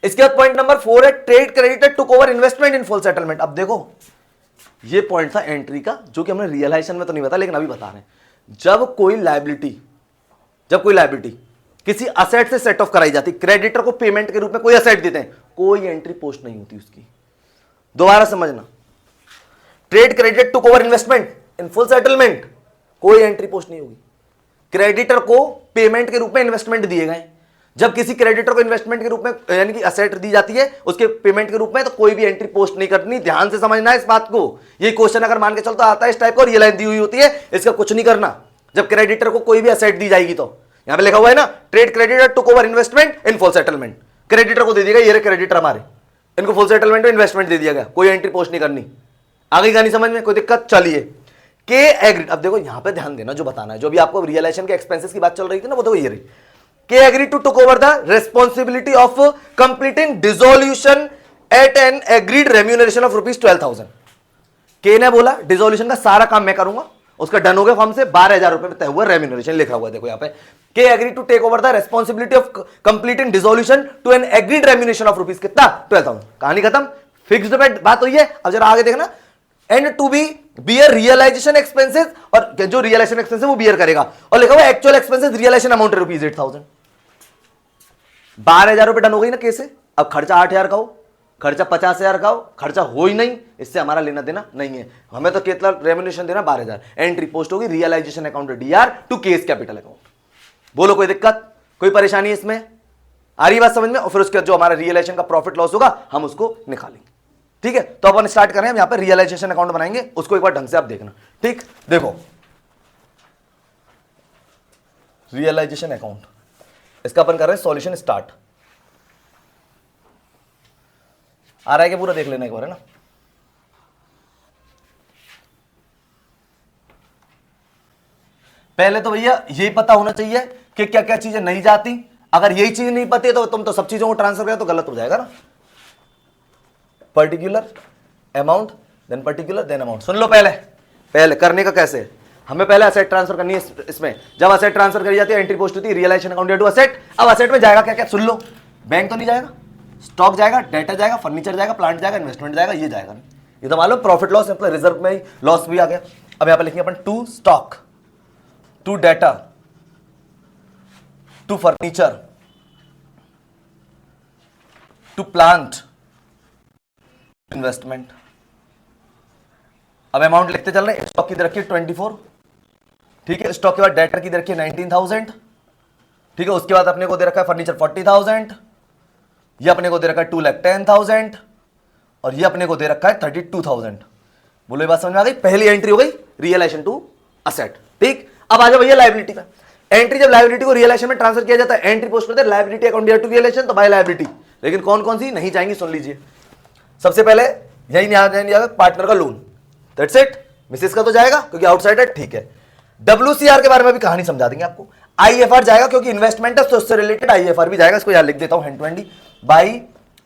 इसके बाद पॉइंट नंबर 4 है trade creditor took over investment in full settlement. अब देखो ये पॉइंट था एंट्री का, जो कि हमने रियलाइजेशन में तो नहीं बताया लेकिन अभी बता रहे हैं। जब कोई लायबिलिटी किसी असेट से सेट ऑफ कराई जाती, क्रेडिटर को पेमेंट के रूप में कोई असेट देते हैं, कोई एंट्री पोस्ट नहीं होती उसकी। दोबारा समझना, trade creditor took over investment in full settlement, कोई एंट्री पोस्ट नहीं होगी। क्रेडिटर को पेमेंट के रूप में इन्वेस्टमेंट दिए गए, जब किसी क्रेडिटर को इन्वेस्टमेंट के रूप में यानी कि असेट दी जाती है उसके पेमेंट के रूप में, तो कोई भी एंट्री पोस्ट नहीं करनी। ध्यान से समझना है इस बात को, ये क्वेश्चन अगर मान के चलता आता है इस टाइप का और ये लाइन दी हुई होती है, इसका कुछ नहीं करना। जब क्रेडिटर को कोई भी असेट दी जाएगी तो यहां पे लिखा हुआ है ना, trade creditor took over investment in full settlement, creditor को दे दिया, ये क्रेडिटर हमारे, इनको फुल सेटलमेंट में इन्वेस्टमेंट दे दिया गया, कोई एंट्री पोस्ट नहीं करनी। आगे का नहीं समझ में, कोई दिक्कत? चलिए, के एग्रीड। अब देखो यहां पे ध्यान देना, जो बताना है, जो भी आपको रियलाइजेशन के एक्सपेंसेस की बात चल रही थी ना, वो देखो ये रही, K agree to took over the responsibility of completing dissolution at an agreed remuneration of ₹12,000। K ने बोला डिसोल्यूशन का सारा काम मैं करूंगा, उसका डन हो गया फर्म से, 12,000 रुपए तय हुआ रेम्यूनरेशन लिखा हुआ है, देखो यहां पे, K agree to take over the responsibility of completing dissolution to an agreed remuneration of rupees कितना? 12,000। कहानी खत्म, फिक्स्ड बेट बात हुई है। अब जरा आगे देखना, and to be bear realisation expenses, और जो रियलाइजेशन एक्सपेंसेस वो बियर करेगा, और लिखा हुआ एक्चुअल एक्सपेंसेस रियलाइजेशन अमाउंट ₹8,000। 12,000 रुपए डन हो गई ना कैसे? अब खर्चा 8,000 का हो, खर्चा 50,000 का हो, खर्चा हो ही नहीं, इससे हमारा लेना देना नहीं है। हमें तो कितना रेम्युनरेशन देना 12,000। एंट्री पोस्ट होगी realisation account DR to K's capital account. बोलो कोई दिक्कत, कोई परेशानी इसमें आ रही बात समझ में? और फिर उसके जो हमारा रियलाइजेशन का प्रॉफिट लॉस होगा हम उसको निकालेंगे। ठीक है, तो अपन स्टार्ट करें, हम यहां पे रियलाइजेशन अकाउंट बनाएंगे, उसको एक बार ढंग से आप देखना। ठीक, देखो रियलाइजेशन अकाउंट, इसका अपन कर रहे हैं सॉल्यूशन स्टार्ट। आ रहा है कि पूरा देख लेना एक बार, है ना? पहले तो भैया यही पता होना चाहिए कि क्या क्या चीजें नहीं जाती। अगर यही चीज नहीं पता है तो तुम तो सब चीजों को ट्रांसफर करो तो गलत हो जाएगा ना। Particular amount then particular then amount. सुन लो पहले, पहले करने का कैसे है। हमें पहले असेट ट्रांसफर करनी है। इसमें जब असेट ट्रांसफर करी जाती है एंट्री पोस्ट होती है रियलाइजेशन अकाउंट टू असेट। अब असेट में जाएगा क्या क्या, सुन लो। बैंक तो नहीं जाएगा, स्टॉक जाएगा, डेटा जाएगा, फर्नीचर जाएगा, प्लांट जाएगा, इन्वेस्टमेंट जाएगा, ये जाएगा नहीं। ये तो मालूम प्रॉफिट लॉस मतलब रिजर्व में ही लॉस भी आ गया। अब यहां पर लिखेंगे अपन to stock, to data, to furniture, to plant, investment. अब अमाउंट लिखते चल रहे हैं। स्टॉक की दर रखिए 24, ठीक है। स्टॉक के बाद डेटा की दर रखिए 19,000, ठीक है। उसके बाद अपने को दे रखा है फर्नीचर 40,000, ये अपने को दे रखा है 2,10,000 और ये अपने को दे रखा है 32,000। बोलो ये बात समझ में आ गई? पहली एंट्री हो गई रियलाइजेशन टू असेट। ठीक, अब आ जाओ भैया लायबिलिटी पे। एंट्री जब लायबिलिटी को रियलाइजेशन में ट्रांसफर किया जाता है, एंट्री पोस्ट करते हैं लायबिलिटी अकाउंट टू रियलाइजेशन, तो बाय लायबिलिटी। लेकिन कौन कौन सी नहीं जाएंगी सुन लीजिए। सबसे पहले यही नहीं जाएगा पार्टनर का लोन, दैट्स इट। मिसेस का तो जाएगा क्योंकि आउटसाइड है, ठीक है। WCR के बारे में भी कहानी समझा देंगे आपको। IFR जाएगा क्योंकि इन्वेस्टमेंट है तो उससे रिलेटेड IFR भी जाएगा। इसको यहां लिख देता हूं hand to hand by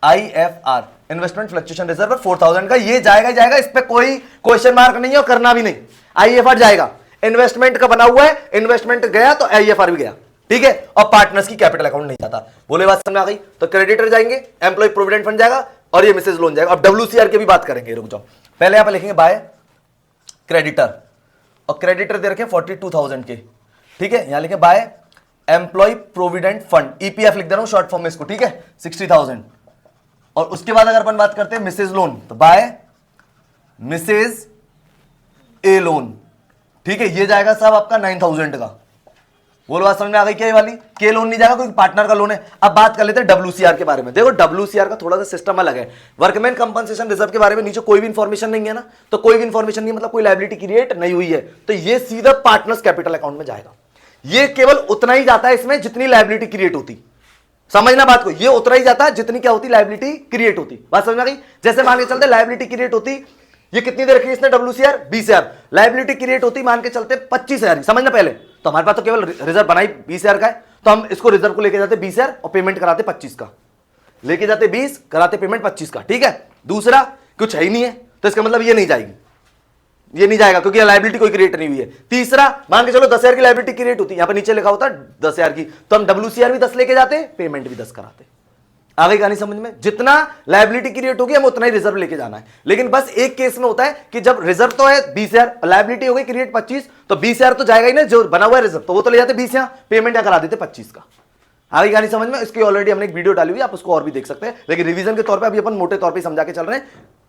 IFR, investment fluctuation reserve 4,000 का, ये जाएगा ही जाएगा। इस पे कोई क्वेश्चन मार्क नहीं है और करना भी नहीं। IFR जाएगा, इन्वेस्टमेंट का बना हुआ है, इन्वेस्टमेंट गया तो IFR भी गया, ठीक है। और पार्टनर्स की कैपिटल अकाउंट नहीं जाता। बोले बात समझ आ गई? तो क्रेडिटर जाएंगे, एम्प्लॉय प्रोविडेंट फंड जाएगा और ये मिसेज लोन जाएगा। अब WCR की भी बात करेंगे, रुक जाओ। पहले यहां पर लिखेंगे बाय क्रेडिटर, और क्रेडिटर दे रखे 42,000 के, ठीक है। यहां लिखे by employ provident fund, EPF लिख दे रहा हूं शॉर्ट फॉर्म में इसको, ठीक है, 60,000। और उसके बाद अगर अपन बात करते हैं मिसेज लोन, तो बाय मिसेज ए लोन, ठीक है। ये जाएगा साहब आपका 9,000 का। बोलो बात समझ में आ गई क्या? ये वाली के लोन नहीं जाएगा क्योंकि पार्टनर का लोन है। अब बात कर लेते हैं WCR के बारे में। देखो WCR का थोड़ा सा सिस्टम अलग है। वर्कमैन कंपनसेशन रिजर्व के बारे में नीचे कोई भी इंफॉर्मेशन नहीं है ना, तो कोई भी इंफॉर्मेशन नहीं मतलब कोई लायबिलिटी क्रिएट नहीं हुई है, तो ये सीधा पार्टनर्स कैपिटल अकाउंट में जाएगा। ये केवल उतना ही जाता है इसमें जितनी लायबिलिटी क्रिएट होती। समझना बात को, ये उतना ही जाता है जितनी क्या होती, लायबिलिटी क्रिएट होती। बात समझ में आ गई? जैसे मान के चलते लायबिलिटी क्रिएट होती, ये कितनी देर रखी है इसने WCR 20,000, लायबिलिटी क्रिएट होती मान के चलते 25,000। समझना पहले, तो हमारे पास तो केवल रिजर्व बनाई 20,000 का है, तो हम इसको रिजर्व को लेके जाते 20,000 और पेमेंट कराते 25 का, लेके जाते 20 कराते पेमेंट 25 का, ठीक है। दूसरा कुछ है ही नहीं है तो इसका मतलब ये नहीं जाएगी, ये नहीं जाएगा क्योंकि लायबिलिटी कोई क्रिएट नहीं हुई है। तीसरा मान के चलो 10,000 की लायबिलिटी क्रिएट होती है, यहां पर नीचे लिखा होता है 10,000 की, तो हम WCR भी 10 लेके जाते, पेमेंट भी 10 कराते। आ गई कहानी समझ में? जितना लायबिलिटी क्रिएट होगी हम उतना ही रिजर्व लेके जाना है। लेकिन बस एक केस में होता है कि जब रिजर्व तो है 20,000, लायबिलिटी हो गई क्रिएट 25, तो 20,000 तो जाएगा ही ना, जो बना हुआ है रिजर्व तो वो तो ले जाते 20, यहां पेमेंट क्या करा देते 25 का। आ गई कहानी समझ में? इसकी ऑलरेडी हमने एक वीडियो डाली हुई है, आप उसको और भी देख सकते हैं, लेकिन रिवीजन के तौर पर अभी अपन मोटे तौर पर समझा के चल रहे हैं,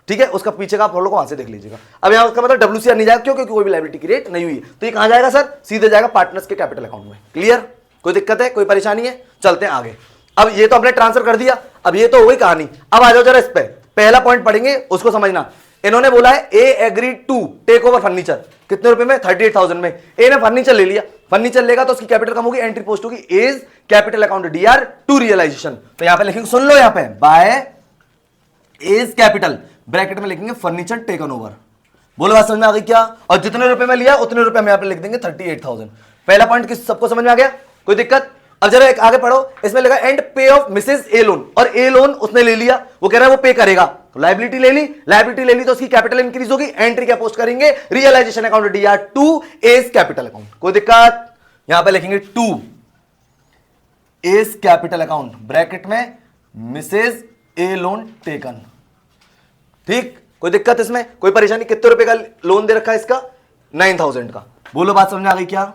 ठीक है। उसका पीछे का आप लोग वहां से देख लीजिएगा। अब यहां उसका मतलब WCR नहीं जाएगा, क्यों? क्योंकि कोई भी लायबिलिटी क्रिएट नहीं हुई है। तो ये कहां जाएगा सर? सीधे जाएगा पार्टनर्स के कैपिटल अकाउंट में। क्लियर? कोई दिक्कत है, कोई परेशानी है? चलते हैं आगे। अब ये तो हमने ट्रांसफर कर दिया, अब ये तो हो गई कहानी। अब आ जाओ जरा इस पे, पहला पॉइंट पढ़ेंगे उसको समझना। इन्होंने बोला है A agreed to take over furniture, कितने रुपए में? 38,000 में। ए ने फर्नीचर ले लिया, फर्नीचर लेगा तो उसकी कैपिटल कम होगी, एंट्री पोस्ट होगी A's capital account DR to realisation. तो यहां पे लिखेंगे, सुन लो, यहां पे बाय एज कैपिटल ब्रैकेट में लिखेंगे फर्नीचर टेकन ओवर। बोलो बात समझ में आ गई क्या? और जितने रुपए में लिया उतने रुपए हम यहां पे लिख देंगे 38,000। पहला पॉइंट किस सबको समझ में आ गया? कोई दिक्कत? अब जरा एक आगे पढ़ो, इसमें लिखा and pay off Mrs A loan, और ए लोन उसने ले लिया, वो कह रहा है वो पे करेगा, तो लायबिलिटी ले ली, लायबिलिटी ले ली तो उसकी कैपिटल इंक्रीज होगी, एंट्री क्या पोस्ट करेंगे? Realisation account DR to A's capital account. कोई दिक्कत? यहां पे लिखेंगे to A's capital account bracket में मिसेज ए लोन टेकन, ठीक। कोई दिक्कत इसमें? कोई परेशानी? कितने रुपए का लोन दे रखा है इसका? 9,000 का। बोलो बात समझ आ गई क्या?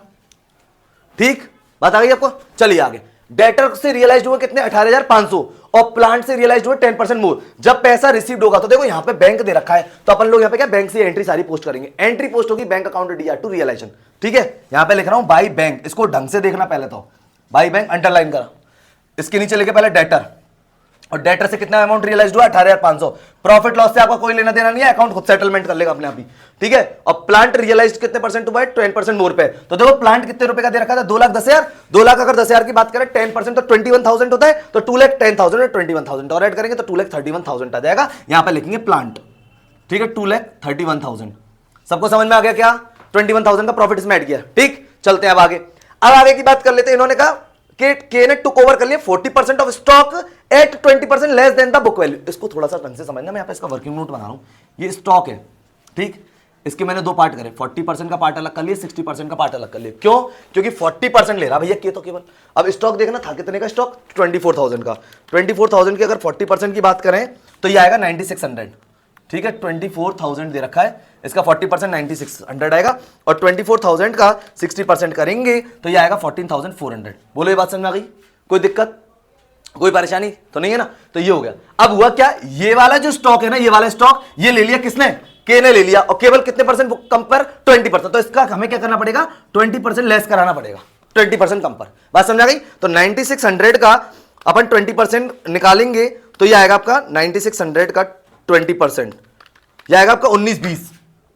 ठीक, बात आ गई आपको? चलिए आगे। डेटर से रियलाइज हुए कितने? 18,500, और प्लांट से रियलाइज हुए 10% मोर। जब पैसा रिसीव्ड होगा तो देखो यहाँ पे बैंक दे रखा है, तो अपन लोग यहाँ पे क्या बैंक से एंट्री सारी पोस्ट करेंगे। एंट्री पोस्ट होगी बैंक अकाउंट DR2 रियलाइजेशन। ठीक है, यहाँ पे लिख रहा हूं बाई बैंक, इसको ढंग से देखना पहले तो। बाई बैंक अंडरलाइन करा, इसके नीचे लिखे पहले डेटर, और डेटर से कितना अमाउंट रियलाइज हुआ 18,500। प्रॉफिट लॉस से आपका कोई लेना देना नहीं है, अकाउंट खुद सेटलमेंट कर लेगा अपने आप ही। ठीक है, और प्लांट रियलाइज कितने परसेंट हुआ है 10% मोर पे। तो देखो प्लांट कितने रुपए का दे रखा था 2,10,000। 2 लाख अगर 10,000 की बात करें 10% तो 21,000 होता है, तो 2,10,000 और 21,000 और ऐड करेंगे तो 2,31,000 आ जाएगा। यहां पे लिखेंगे प्लांट। ठीक है, 2,31,000। सबको समझ में आ गया क्या? 21,000 का प्रॉफिट इसमें ऐड किया। ठीक, चलते हैं अब आगे। अब आगे की बात कर लेते हैं। इन्होंने कहा के ने टुक ओवर कर लिया 40% of stock at 20% less than the book value. इसको थोड़ा सा ढंग से समझना, मैं यहाँ पे इसका वर्किंग नोट बना रहा हूं। ये स्टॉक है, ठीक, इसके मैंने 2 पार्ट करे, 40% का पार्ट अलग कर लिया, 60% का पार्ट अलग कर लिया। क्यों? क्योंकि 40% ले रहा भैया के तो केवल। अब स्टॉक देखना था कितने का स्टॉक 24,000 का। 24,000 की अगर 40% की बात करें तो ये आएगा 9,600। ठीक है, 24,000 दे रखा है, इसका 40% 9,600 आएगा, और 24,000 का 60% करेंगे तो ये आएगा 14,400। बोलो ये बात समझ में आ गई? कोई दिक्कत, कोई परेशानी तो नहीं है ना? तो ये हो गया। अब हुआ क्या, ये वाला जो स्टॉक है ना, ये वाला स्टॉक ये ले लिया किसने? के ने ले लिया, और केवल कितने परसेंट कम पर? 20%। तो इसका हमें क्या करना पड़ेगा? 20% लेस कराना पड़ेगा, 20% कम पर। बात समझ आ गई? तो 9,600 का अपन 20% निकालेंगे तो ये आएगा आपका 9,600 का 20%, ये आएगा आपका 19,20।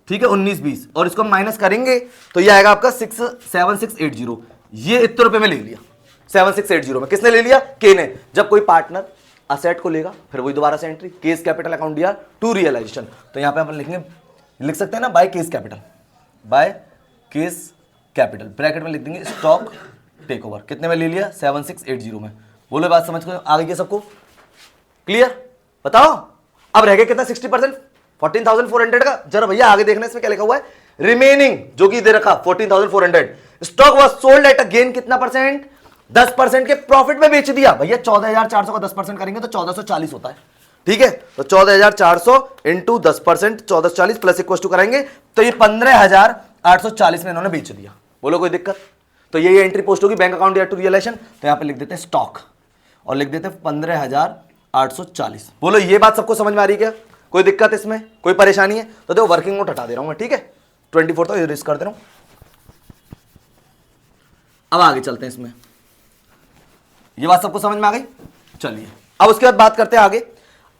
ठीक है, 19,20, और इसको माइनस करेंगे तो ये आएगा आपका 7,680। ये इतने रुपए में ले लिया 7,680 में। किसने ले लिया? के ने। जब कोई पार्टनर असेट को लेगा फिर वही दोबारा से एंट्री, केस कैपिटल अकाउंट दिया टू रियलाइजेशन। तो यहां पे अपन लिखेंगे, लिख सकते हैं ना by case capital, by case capital, bracket में लिख देंगे स्टॉक टेक ओवर। कितने में ले लिया? 7,680 में। बोलो बात समझ को आ गई है सबको? क्लियर? बताओ अब रह गया कितना 60%, 14,400 का। जरा भैया आगे देखना, इसमें क्या लिखा हुआ है? रिमेनिंग जो कि दे रखा 14,400। Stock was sold at a gain कितना परसेंट? 10% के प्रॉफिट में बेच दिया भैया। 14,400 का 10% करेंगे तो 1,440 होता है। ठीक है, तो 14,400 इंटू 10%, 1,440 प्लस इक्वल टू कराएंगे तो ये 15,840 में इन्होंने बेच दिया। बोलो कोई दिक्कत? तो ये एंट्री पोस्ट होगी बैंक अकाउंट या टू रियलाइजेशन। तो यहां पे लिख देते हैं स्टॉक और लिख देते हैं 15,840। बोलो ये बात सबको समझ में आ रही क्या? कोई दिक्कत इसमें, कोई परेशानी है? तो देखो वर्किंग नोट हटा दे रहा हूं मैं। ठीक है, 24 तो इरेज कर दे रहा हूं। अब आगे चलते हैं इसमें। ये बात सबको समझ में आ गई? चलिए अब उसके बाद बात करते हैं आगे।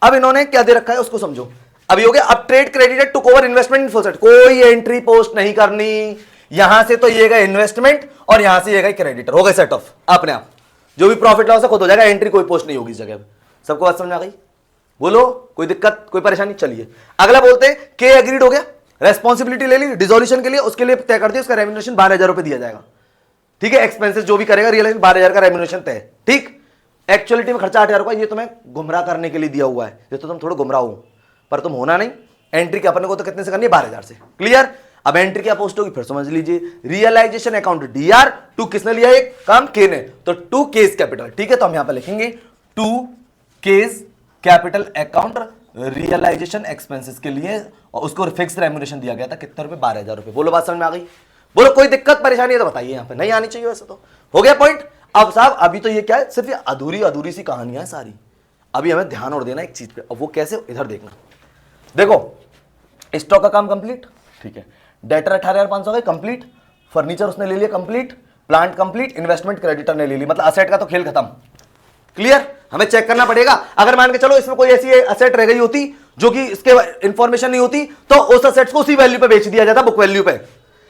अब इन्होंने क्या दे रखा है उसको समझो। अभी हो गया, अब trade credited took over investment in full set. कोई एंट्री पोस्ट नहीं करनी, यहां से तो ये गए इन्वेस्टमेंट और यहां से ये गए क्रेडिटर, हो गए सेट ऑफ अपने आप। जो भी प्रॉफिट लॉस है खुद हो जाएगा, एंट्री कोई पोस्ट नहीं होगी इस जगह पे। सबको बात समझ में आ गई? बोलो कोई दिक्कत, कोई परेशानी? चलिए अगला बोलते हैं के एग्रीड हो गया, रेस्पॉन्सिबिलिटी ले ली डिसोल्यूशन के लिए, उसके लिए तय कर दिया, उसका रेम्युनरेशन 12,000 रुपए दिया जाएगा। ठीक है, एक्सपेंसेस जो भी करेगा रियलाइज 12,000 का रेम्युनरेशन तय। ठीक, एक्चुअलिटी में खर्चा 8,000 रुपए, ये तुम्हें गुमराह करने के लिए दिया हुआ है, ये तो तुम थोड़ा गुमराह हो, पर तुम होना नहीं। एंट्री के अपने को तो कितने से करनी है? 12,000 से। क्लियर? अब एंट्री क्या पोस्ट होगी फिर समझ लीजिए, रियलाइजेशन अकाउंट DR2 किसने लिया एक काम? के ने। तो टू केस कैपिटल। ठीक है, तो हम यहां पर लिखेंगे to K's capital account realisation expenses के लिए, और उसको फिक्स रेम्युनरेशन दिया गया था कितने रुपए? 12,000 रुपए। बोलो बात समझ में आ गई? बोलो कोई दिक्कत परेशानी है तो बताइए, यहां पे नहीं आनी चाहिए वैसे तो। हो गया पॉइंट? अब साहब अभी तो ये क्या है, सिर्फ अधूरी सी कहानियां है सारी। अभी हमें ध्यान और देना एक चीज पे, अब वो कैसे? इधर देखना। देखो स्टॉक का काम कंप्लीट, ठीक है, डेटर 18,500 गए कंप्लीट, फर्नीचर उसने ले लिया complete, plant complete, investment creditor ने ले ली, मतलब असेट का तो खेल खत्म। क्लियर? हमें चेक करना पड़ेगा, अगर मान के चलो इसमें कोई ऐसी असेट रह गई होती जो कि इसके इंफॉर्मेशन नहीं होती, तो उस असेट को उसी वैल्यू पे बेच दिया जाता, बुक वैल्यू पे।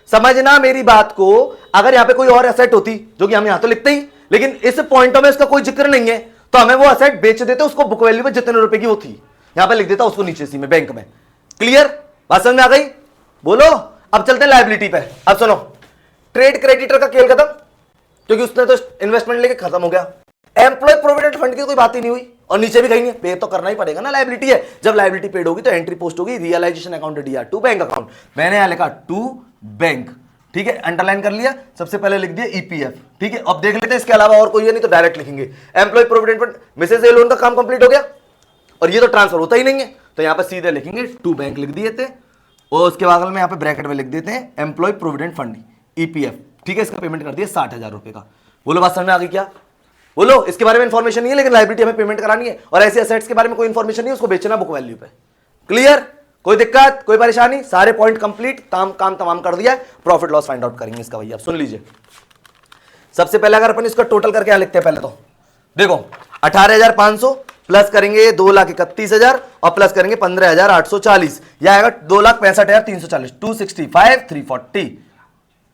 समझना मेरी बात को। अगर यहां पे कोई और एसेट होती, जो कि हम यहां तो लिखते ही, लेकिन इस पॉइंटों में इसका कोई जिक्र नहीं है, तो हमें वो एसेट बेच देते, उसको बुक वैल्यू पे जितने रुपए की वो थी यहां पे लिख देता, उसको नीचे सी में बैंक में। क्लियर? बात समझ में आ गई? बोलो अब चलते हैं लायबिलिटी पे। अब सुनो, ट्रेड क्रेडिटर का खेल खत्म, क्योंकि उसने तो इन्वेस्टमेंट लेके खत्म हो गया। एम्प्लॉय प्रोविडेंट फंड की कोई बात ही नहीं हुई, और नीचे भी कहीं नहीं, पे तो करना ही पड़ेगा ना, लायबिलिटी है। जब लायबिलिटी पेड होगी तो एंट्री पोस्ट होगी realisation account DR2 bank account. मैंने यहां लिखा टू बैंक, ठीक है, अंडरलाइन कर लिया, सबसे पहले लिख दिया EPF। ठीक है, अब देख लेते हैं इसके अलावा और कोई है नहीं तो डायरेक्ट लिखेंगे employ provident fund. Mrs A loan का काम कंप्लीट हो गया, और ये तो ट्रांसफर होता ही नहीं है, तो यहां पर सीधे लिखेंगे टू बैंक लिख दिए थे, और उसके बगल में यहां पे ब्रैकेट में लिख देते हैं एम्प्लॉय प्रोविडेंट फंड EPF। ठीक है, इसका पेमेंट कर दिया 60,000 रुपए का। बोलो बात समझ में आ गई क्या? बोलो, इसके बारे में इंफॉर्मेशन नहीं है, लेकिन लायबिलिटी हमें पेमेंट करानी है, और ऐसे असेट्स के बारे में कोई इंफॉर्मेशन नहीं है, उसको बेचना बुक वैल्यू पे। क्लियर? कोई दिक्कत, कोई परेशानी? सारे पॉइंट कंप्लीट, काम तमाम कर दिया। प्रॉफिट लॉस फाइंड आउट करेंगे इसका भैया, सुन लीजिए। सबसे पहले अगर अपन इसका टोटल करके लिखते हैं, पहले तो देखो 18,500 प्लस करेंगे 2,31,000 और प्लस करेंगे 15,840, यह आएगा 2,65,340, 265 340।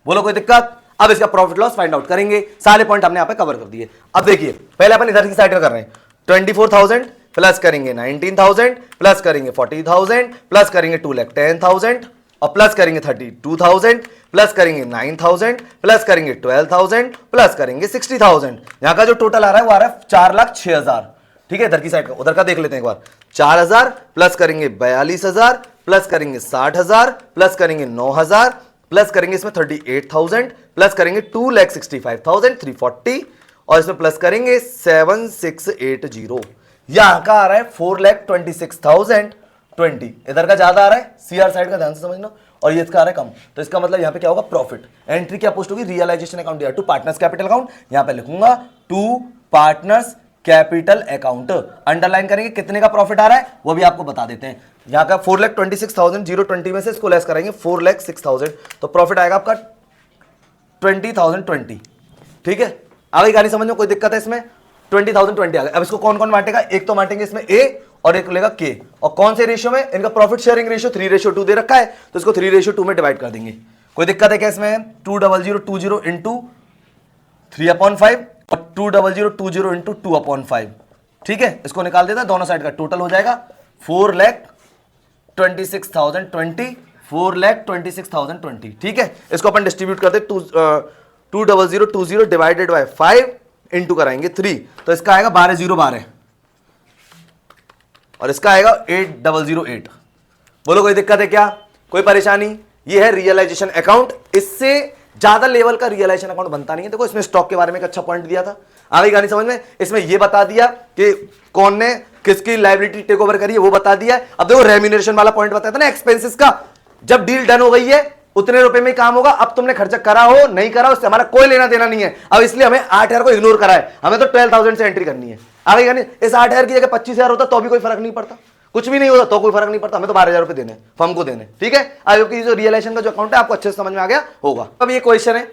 बोलो कोई दिक्कत? अब इसका प्रॉफिट लॉस फाइंड आउट करेंगे, सारे पॉइंट हमने यहां पे कवर कर दिए। अब देखिए, पहले अपन इधर की साइड में कर रहे हैं, 24,000 प्लस करेंगे 19,000 प्लस करेंगे 40,000 प्लस करेंगे 2,10,000 और प्लस करेंगे 32,000 प्लस करेंगे 9,000 प्लस करेंगे 12,000 प्लस करेंगे 60,000। यहां का जो टोटल आ रहा है वो आ रहा है 4,06,000। ठीक है, इधर की साइड का, उधर का देख लेते हैं एक बार। 4,000 प्लस करेंगे 42,000 प्लस करेंगे 60,000 प्लस करेंगे 9,000 प्लस करेंगे इसमें 38,000 प्लस करेंगे 2,65,340 और इसमें प्लस करेंगे 7,680। यहां का आ रहा है 4,26,020। इधर का ज्यादा आ रहा है, सीआर साइड का ध्यान से समझना, और ये इसका आ रहा है कम। तो इसका मतलब यहां पे क्या होगा? प्रॉफिट। एंट्री क्या पोस्ट होगी? रियलाइजेशन अकाउंट या टू पार्टनर्स कैपिटल अकाउंट। यहां पे लिखूंगा to partners capital account. Underline करेंगे कितने का प्रॉफिट आ रहा है वो भी आपको बता देते हैं। यहां का 4,26,020 में से इसको लेस कराएंगे 4,06,000, तो प्रॉफिट आएगा आपका 20,020। ठीक है, आ गई गाड़ी समझ में? कोई दिक्कत है इसमें? 20,020 आ गया। अब इसको कौन कौन बांटेगा? एक तो बांटेंगे इसमें ए और एक लेगा के, और कौन से रेशियो में? इनका प्रॉफिट शेयरिंग रेशियो 3:2 दे रखा है, तो इसको 3:2 में डिवाइड कर देंगे। कोई दिक्कत है क्या इसमें? 2,020 इंटू 3/5 और 2,020 इंटू 2/5। ठीक है, इसको निकाल देता है, दोनों साइड का टोटल हो जाएगा 4,26,020, 4,26,020। ठीक है, इसको अपन डिस्ट्रीब्यूट करते 2,020 डिवाइडेड बाय 5 इंटू कराएंगे 3, तो इसका आएगा 12,012 और इसका आएगा 8,008। बोलो कोई दिक्कत है क्या? कोई परेशानी? ये है रियलाइजेशन अकाउंट। इससे ज्यादा लेवल का रियलाइजेशन अकाउंट बनता नहीं है। देखो, इसमें स्टॉक के बारे में एक अच्छा पॉइंट दिया था, आ गई गानी समझ में? इसमें ये बता दिया कि कौन ने किसकी लायबिलिटी टेक ओवर करी है, वो बता दिया। अब देखो, रेम्यूनरेशन वाला पॉइंट बताया था ना एक्सपेंसेस का। जब डील डन हो गई है उतने रुपए में काम होगा। अब तुमने खर्चा करा हो नहीं करा, उससे हमारा कोई लेना देना नहीं है। अब इसलिए हमें 8,000 को इग्नोर करा है, हमें तो 12,000 से एंट्री करनी है। आ गई यानी इस 8,000 की जगह 25,000 होता तो भी कोई फर्क नहीं पड़ता, कुछ भी नहीं होता तो कोई फर्क नहीं पड़ता। हमें तो 12,000 रुपए देने, फर्म को देने। ठीक है, आपकी जो रियलाइजेशन का जो अकाउंट है आपको अच्छे से समझ में आ गया होगा। अब ये क्वेश्चन है,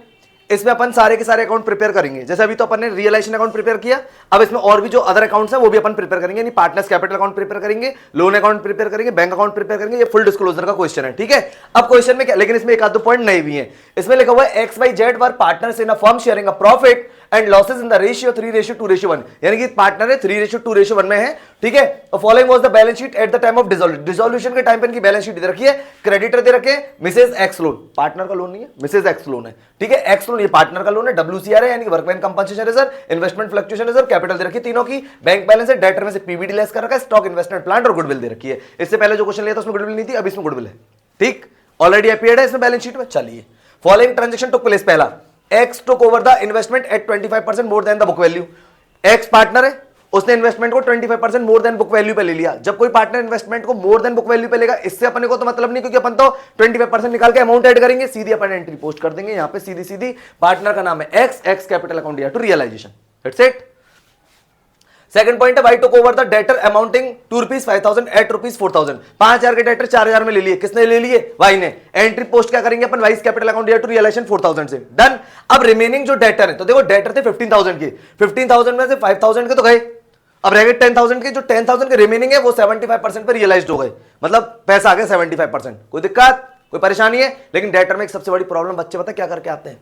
इसमें अपन सारे के सारे अकाउंट प्रिपेयर करेंगे। जैसे अभी तो अपन ने रियलाइजेशन अकाउंट प्रिपेयर किया, अब इसमें और भी जो अदर अकाउंट्स हैं वो भी अपन प्रिपेयर करेंगे। यानी पार्टनर्स कैपिटल अकाउंट प्रिपेयर करेंगे, लोन अकाउंट प्रिपेयर करेंगे, बैंक अकाउंट प्रिपेयर करेंगे। ये फुल डिस्क्लोजर का क्वेश्चन है। ठीक है, अब क्वेश्चन में क्या, लेकिन इसमें एक आध दो पॉइंट नए भी हैं। इसमें लिखा हुआ है XYZ were partners in a firm sharing a profit and losses in the ratio 3:2:1, यानी कि पार्टनर है 3:2:1 में है। ठीक है, following was the balance sheet at the time of dissolution के टाइम पे इनकी बैलेंस शीट दे रखी है। क्रेडिटर दे रखे मिसेज एक्स लोन, पार्टनर का लोन नहीं है, मिसेज एक्स लोन है। ठीक है, एक्स लोन ये पार्टनर का लोन है, WCR है यानी कि workman compensation reserve, investment fluctuation reserve, capital दे रखी है तीनों की, बैंक बैलेंस है, डेटर में से पीबीडी लेस कर रखा है, स्टॉक इन्वेस्टमेंट प्लांट और गुडविल दे रखी है। इससे पहले जो क्वेश्चन लिया था उसमें गुडविल नहीं थी, अब इसमें गुडविल है। ठीक, ऑलरेडी अपीयर्ड है इसमें बैलेंस शीट में। चलिए, फॉलोइंग ट्रांजैक्शन टुक प्लेस। पहला, X took over the investment at 25% more than the book value। X partner है, उसने इन्वेस्टमेंट को 25% मोर देन बुक वैल्यू पे ले लिया। जब कोई पार्टनर इन्वेस्टमेंट को मोर देन बुक वैल्यू पे लेगा, इससे अपने को तो मतलब नहीं, क्योंकि अपन तो 25% निकाल के अमाउंट ऐड करेंगे, सीधी अपन एंट्री पोस्ट कर देंगे यहां पे सीधी सीधी। पार्टनर का नाम है एक्स कैपिटल अकाउंट या to realization. That's it. Second point है, Y took over the debtor amounting to ₹5,000 at ₹4,000। 5,000 के डेटर 4,000 में ले लिए। किसने ले लिए? वाई ने। एंट्री पोस्ट क्या करेंगे अपन? वाइस कैपिटल अकाउंट या टू रियलाइजेशन 4,000 से। डन। अब रिमेनिंग जो डेटर है, तो देखो डेटर थे 15,000 के, 15,000 में से 5,000 के तो गए, अब रह गए 10,000 के। जो 10,000 के रिमेनिंग है वो 75% पर रियलाइज्ड हो गए, मतलब पैसा आ गया 75%। कोई दिक्कत, कोई परेशानी है? लेकिन डेटर में एक सबसे बड़ी प्रॉब्लम, बच्चे पता क्या करके आते हैं,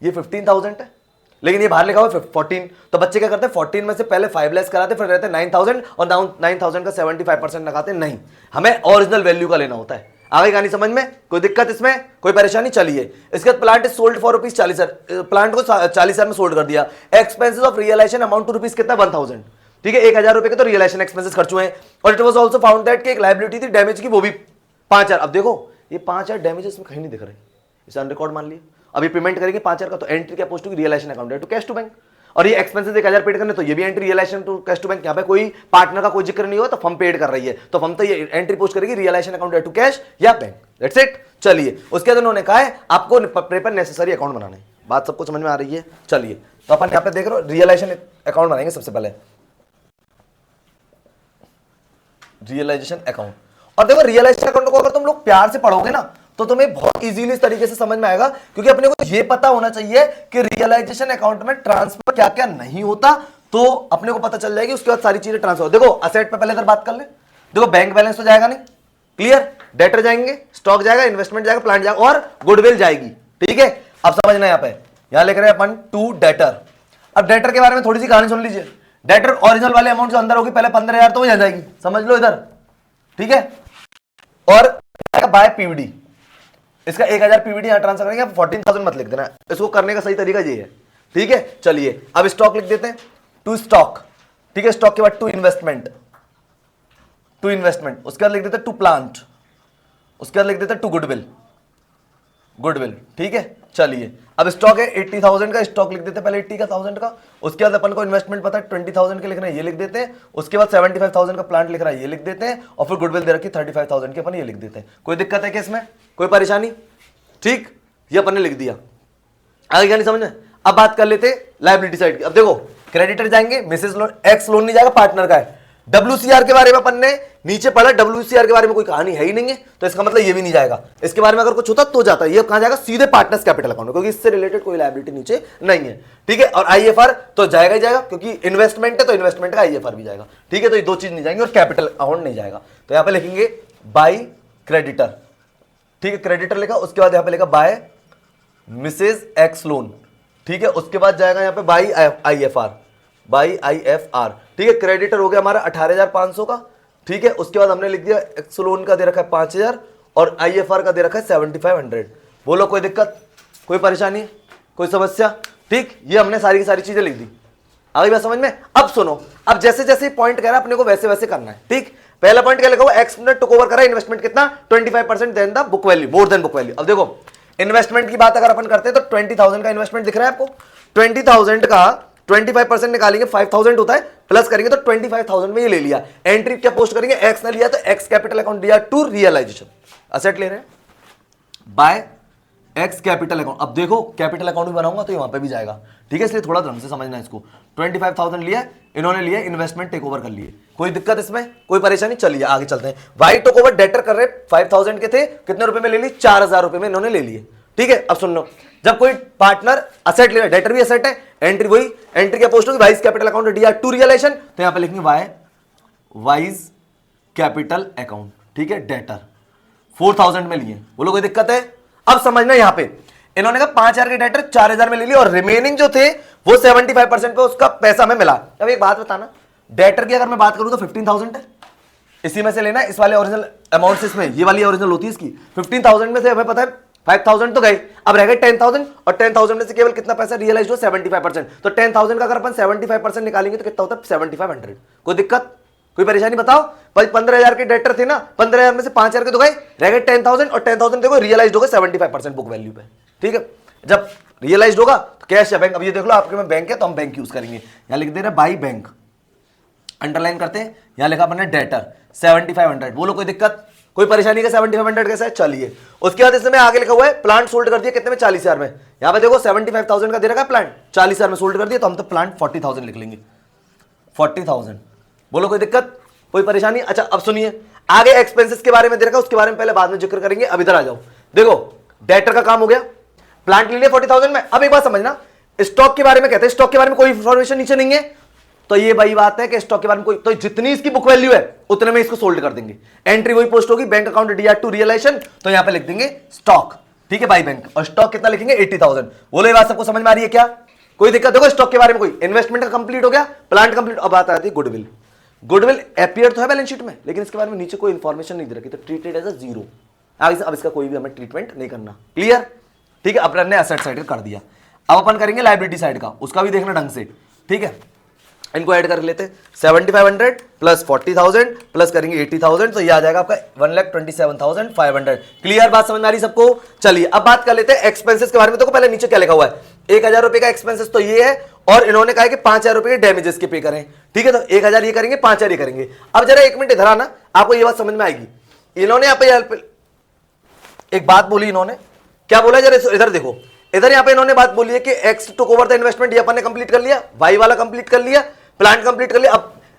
ये 15,000 है लेकिन ये बाहर लिखा हुआ 14, तो बच्चे क्या करते हैं 14 में से पहले 5 लेस कराते, फिर रहते हैं 9,000 और 9,000 का 75% लगाते हैं। नहीं, हमें ओरिजिनल वैल्यू का लेना होता है। आगे कहानी समझ में? कोई दिक्कत इसमें, कोई परेशानी? चलिए, इसके बाद plant is sold for ₹40,000, plant को 40,000 में सोल्ड कर दिया। Expenses of realisation amount to rupees कितना? 1,000। ठीक है, 1,000 रुपए के तो रियलाइजेशन एक्सपेंसेस खर्च हुए हैं। और it was also found that कि एक लायबिलिटी थी डैमेज की, वो भी 5,000। अब देखो ये 5,000 डैमेजेस में कहीं नहीं दिख रहे, इसे अनरिकॉर्ड मान लिया। अभी पेमेंट करेंगे 5,000 का, तो एंट्री क्या पोस्ट होगी? Realisation account to cash to bank. और ये एक्सपेंसेस 1,000 पेड करने, तो ये भी entry realisation to cash to bank. यहाँ पे कोई पार्टनर का कोई जिक्र नहीं हुआ, तो फर्म पेड कर रही है, तो फर्म तो ये एंट्री पोस्ट करेगी रियलाइजेशन अकाउंट टू कैश या बैंक। That's it. चलिए, उसके बाद उन्होंने कहा है आपको पेपर नेसेसरी अकाउंट बनाना है। बात सबको समझ में आ रही है? चलिए, तो अपन यहाँ पे देख रहे हो रियलाइजेशन अकाउंट बनाएंगे सबसे पहले, रियलाइजेशन अकाउंट। और देखो रियलाइजेशन अकाउंट को अगर तुम लोग प्यार से पढ़ोगे ना तो तुम्हें बहुत इजीली इस तरीके से समझ में आएगा, क्योंकि अपने को ये पता होना चाहिए कि रियलाइजेशन अकाउंट में ट्रांसफर क्या क्या नहीं होता, तो अपने को पता चल जाएगी, उसके बाद सारी चीजें ट्रांसफर। देखो असेट पे पहले इधर बात कर ले, देखो बैंक बैलेंस तो जाएगा नहीं, क्लियर, डेटर जाएंगे, स्टॉक जाएगा, इन्वेस्टमेंट जाएगा, प्लांट जाएगा और गुडविल जाएगी, ठीक है। अब समझना यहाँ पे, यहां लिख रहे हैं अपन टू डेटर। अब डेटर के बारे में थोड़ी सी कहानी सुन लीजिए। डेटर ओरिजिनल वाले अमाउंट जो अंदर होगी पहले 15,000 तो वही आ जाएगी, समझ लो इधर, ठीक है। और बाय पीवीडी, इसका 1,000 पीवीडी यहां ट्रांसफर करेंगे, 14,000 मत लिख देना, इसको करने का सही तरीका ये है, ठीक है। चलिए अब स्टॉक लिख देते हैं, टू स्टॉक, ठीक है। स्टॉक के बाद टू इन्वेस्टमेंट, टू इन्वेस्टमेंट, उसके बाद लिख देते हैं टू प्लांट, उसके बाद लिख देते हैं टू गुडविल, गुडविल, ठीक है। चलिए अब स्टॉक है 80,000 का, स्टॉक लिख देते हैं पहले 80,000 का, उसके बाद अपन को इन्वेस्टमेंट पता है 20,000 के लिखना है, ये लिख देते हैं। उसके बाद 75,000 का प्लांट लिख रहा है, ये लिख देते हैं। और फिर गुडविल दे रखी 35,000 के, अपन ये लिख देते हैं। कोई दिक्कत है क्या इसमें, कोई परेशानी? ठीक, ये अपन ने लिख दिया, आगे क्या नहीं समझ में। अब बात कर लेते लायबिलिटी साइड की। अब देखो क्रेडिटर जाएंगे, मिसेस लोन, एक्स लोन नहीं जाएगा, पार्टनर का है। WCR के बारे में अपन ने नीचे पढ़ा, WCR के बारे में कोई कहानी है ही नहीं है, तो इसका मतलब ये भी नहीं जाएगा। इसके बारे में अगर कुछ होता तो जाता, ये कहां जाएगा, सीधे पार्टनर्स कैपिटल अकाउंट, क्योंकि इससे रिलेटेड कोई लायबिलिटी नीचे नहीं है, ठीक है। और IFR तो जाएगा ही जाएगा, क्योंकि इन्वेस्टमेंट है तो इन्वेस्टमेंट का IFR भी जाएगा, ठीक है। तो ये दो चीज नहीं जाएंगे और कैपिटल अकाउंट नहीं जाएगा। तो यहां पे लिखेंगे बाय क्रेडिटर, ठीक है, क्रेडिटर लिखा। उसके बाद यहां पे लिखा बाय मिसेज एक्स लोन, ठीक है। उसके बाद जाएगा यहां पे बाय IFR, बाई IFR, ठीक है। क्रेडिटर हो गया हमारा 18,500 का, ठीक है। उसके बाद हमने लिख दिया एक्स लोन का दे रखा है 5,000 और IFR का दे रखा है 7,500। बोलो कोई दिक्कत, कोई परेशानी, कोई समस्या? ठीक, ये हमने सारी की सारी चीजें लिख दी, आ गई बात समझ में। अब सुनो, अब जैसे जैसे पॉइंट कह रहा है अपने को वैसे वैसे करना है, ठीक। पहला पॉइंट क्या लिखा हुआ, एक्स ने टुक ओवर करा इन्वेस्टमेंट कितना, 25% than the book value, more than book value. अब देखो इन्वेस्टमेंट की बात अगर अपन करते हैं तो 20,000 का इन्वेस्टमेंट दिख रहा है आपको, 20,000 का 25% निकालेंगे 5,000 होता है, प्लस करेंगे तो 25,000 में ये ले लिया। एंट्री क्या पोस्ट करेंगे, एक्स ने लिया तो एक्स कैपिटल अकाउंट दिया टू रियलाइजेशन, असेट ले रहे हैं बाय एक्स कैपिटल अकाउंट। अब देखो कैपिटल अकाउंट भी बनाऊंगा तो ये वहां पे भी जाएगा, ठीक है, इसलिए थोड़ा ढंग से समझना है इसको। 25,000 लिया इन्होंने, लिया इन्वेस्टमेंट टेक ओवर कर लिए, कोई दिक्कत इसमें, कोई परेशानी? चलिए आगे चलते हैं। वाई टेक ओवर डेटर कर रहे 5,000 के थे, कितने रुपए में ले ली, 4,000 रुपए में इन्होंने ले लिए, ठीक है। अब सुन लो, जब कोई पार्टनर असेट ले रहा है, डेटर भी असेट है, एंट्री वही, एंट्री क्या पोस्ट होगी, Y's capital account DR to realisation, तो यहां पे लिखेंगे वाई वाइज कैपिटल अकाउंट, ठीक है। डेटर 4,000 में लिए, बोलो कोई दिक्कत है? अब समझना, यहां पे इन्होंने कहा 5,000 के डेटर 4,000 में ले लिए और रिमेनिंग जो थे वो 75% पे उसका पैसा हमें मिला। अब एक बात बताना, डेटर की अगर मैं बात करूं तो 15,000 है, इसी में से लेना, इस वाले ओरिजिनल अमाउंट से, इसमें ये वाली ओरिजिनल होती है इसकी, 15,000 में से हमें पता है 5,000 तो गए, अब रह गए 10,000 और 10,000 में से केवल कितना पैसा रियलाइज हो, 75%। तो 10,000 का अगर अपन 75% निकालेंगे तो कितना होता है, 7,500। कोई दिक्कत, कोई परेशानी बताओ भाई? 15,000 के डेटर थे ना, 15,000 में से 5,000 के तो गए, रह गए 10,000 और 10,000 देखो रियलाइज होगा 75% बुक वैल्यू पे, ठीक है। जब रियलाइज होगा तो कैश या बैंक, अब ये देख लो आपके में बैंक है तो हम बैंक यूज करेंगे, यहां लिख दे रहे बाई बैंक, अंडरलाइन करते हैं, यहां लिखा अपने डेटर 7,500। बोलो कोई दिक्कत, कोई परेशानी का 7,500 कैसा है? चलिए उसके बाद इसमें आगे लिखा हुआ है प्लांट सोल्ड कर दिया कितने में, 40,000 में। यहां पे देखो 75,000 का दे रखा है प्लांट, 40,000 में सोल्ड कर दिया, तो हम तो प्लांट 40,000 लिख लेंगे, 40,000। बोलो कोई दिक्कत, कोई परेशानी? अच्छा अब सुनिए, आगे एक्सपेंसेस के बारे में दे रखा है, उसके बारे में पहले बाद में जिक्र करेंगे। अब इधर आ जाओ, देखो डेटर का काम हो गया, प्लांट ले लिया 40,000 में। अब एक बात समझना, स्टॉक के बारे में कहते हैं, स्टॉक के बारे में कोई इंफॉर्मेशन नीचे नहीं है, तो ये वही बात है कि स्टॉक के बारे में कोई, तो जितनी इसकी बुक वैल्यू है उतने में इसको सोल्ड कर देंगे। एंट्री वही पोस्ट होगी, bank account DR to realisation, तो यहां पे लिख देंगे स्टॉक, ठीक है, बाई बैंक। और स्टॉक कितना लिखेंगे, 80,000। बोलो ये बात सबको समझ में आ रही है क्या? कोई दिक्कत? देखो स्टॉक के बारे में कोई इन्वेस्टमेंट का कंप्लीट हो गया, प्लांट कंप्लीट। अब बात आती है गुडविल। गुडविल अपीयर तो है बैलेंस शीट में, लेकिन इसके बारे में नीचे कोई इंफॉर्मेशन नहीं दे रखी, तो ट्रीटेड एज अ जीरो। अब इसका कोई भी हमें ट्रीटमेंट नहीं करना, क्लियर? ठीक है, अपन ने एसेट साइड का कर दिया। अब अपन करेंगे लायबिलिटी साइड का, उसका भी देखना ढंग से, ठीक है। इनको ऐड कर लेते हैं, 7,500 प्लस 40,000 प्लस करेंगे 80,000, तो ये आ जाएगा आपका 1,27,500। क्लियर बात समझ में आ रही सबको? चलिए अब बात कर लेते हैं एक्सपेंसेस के बारे में। देखो पहले नीचे क्या लिखा हुआ है, 1,000 रुपए का एक्सपेंसेस तो ये है, और इन्होंने कहा कि 5,000 रुपए के डैमेजेस के पे करें, ठीक है। तो 1,000 ये करेंगे, 5,000 ये करेंगे। अब जरा एक मिनट इधर आना, आपको ये बात समझ में आएगी। इन्होंने यहाँ पे एक बात बोली, इन्होंने क्या बोला, जरा इधर देखो, इधर यहाँ पे इन्होंने बात बोली है कि x took over the investment, ये अपन ने कंप्लीट कर लिया, वाई वाला कंप्लीट कर लिया, प्लांट कंप्लीट कर लिया।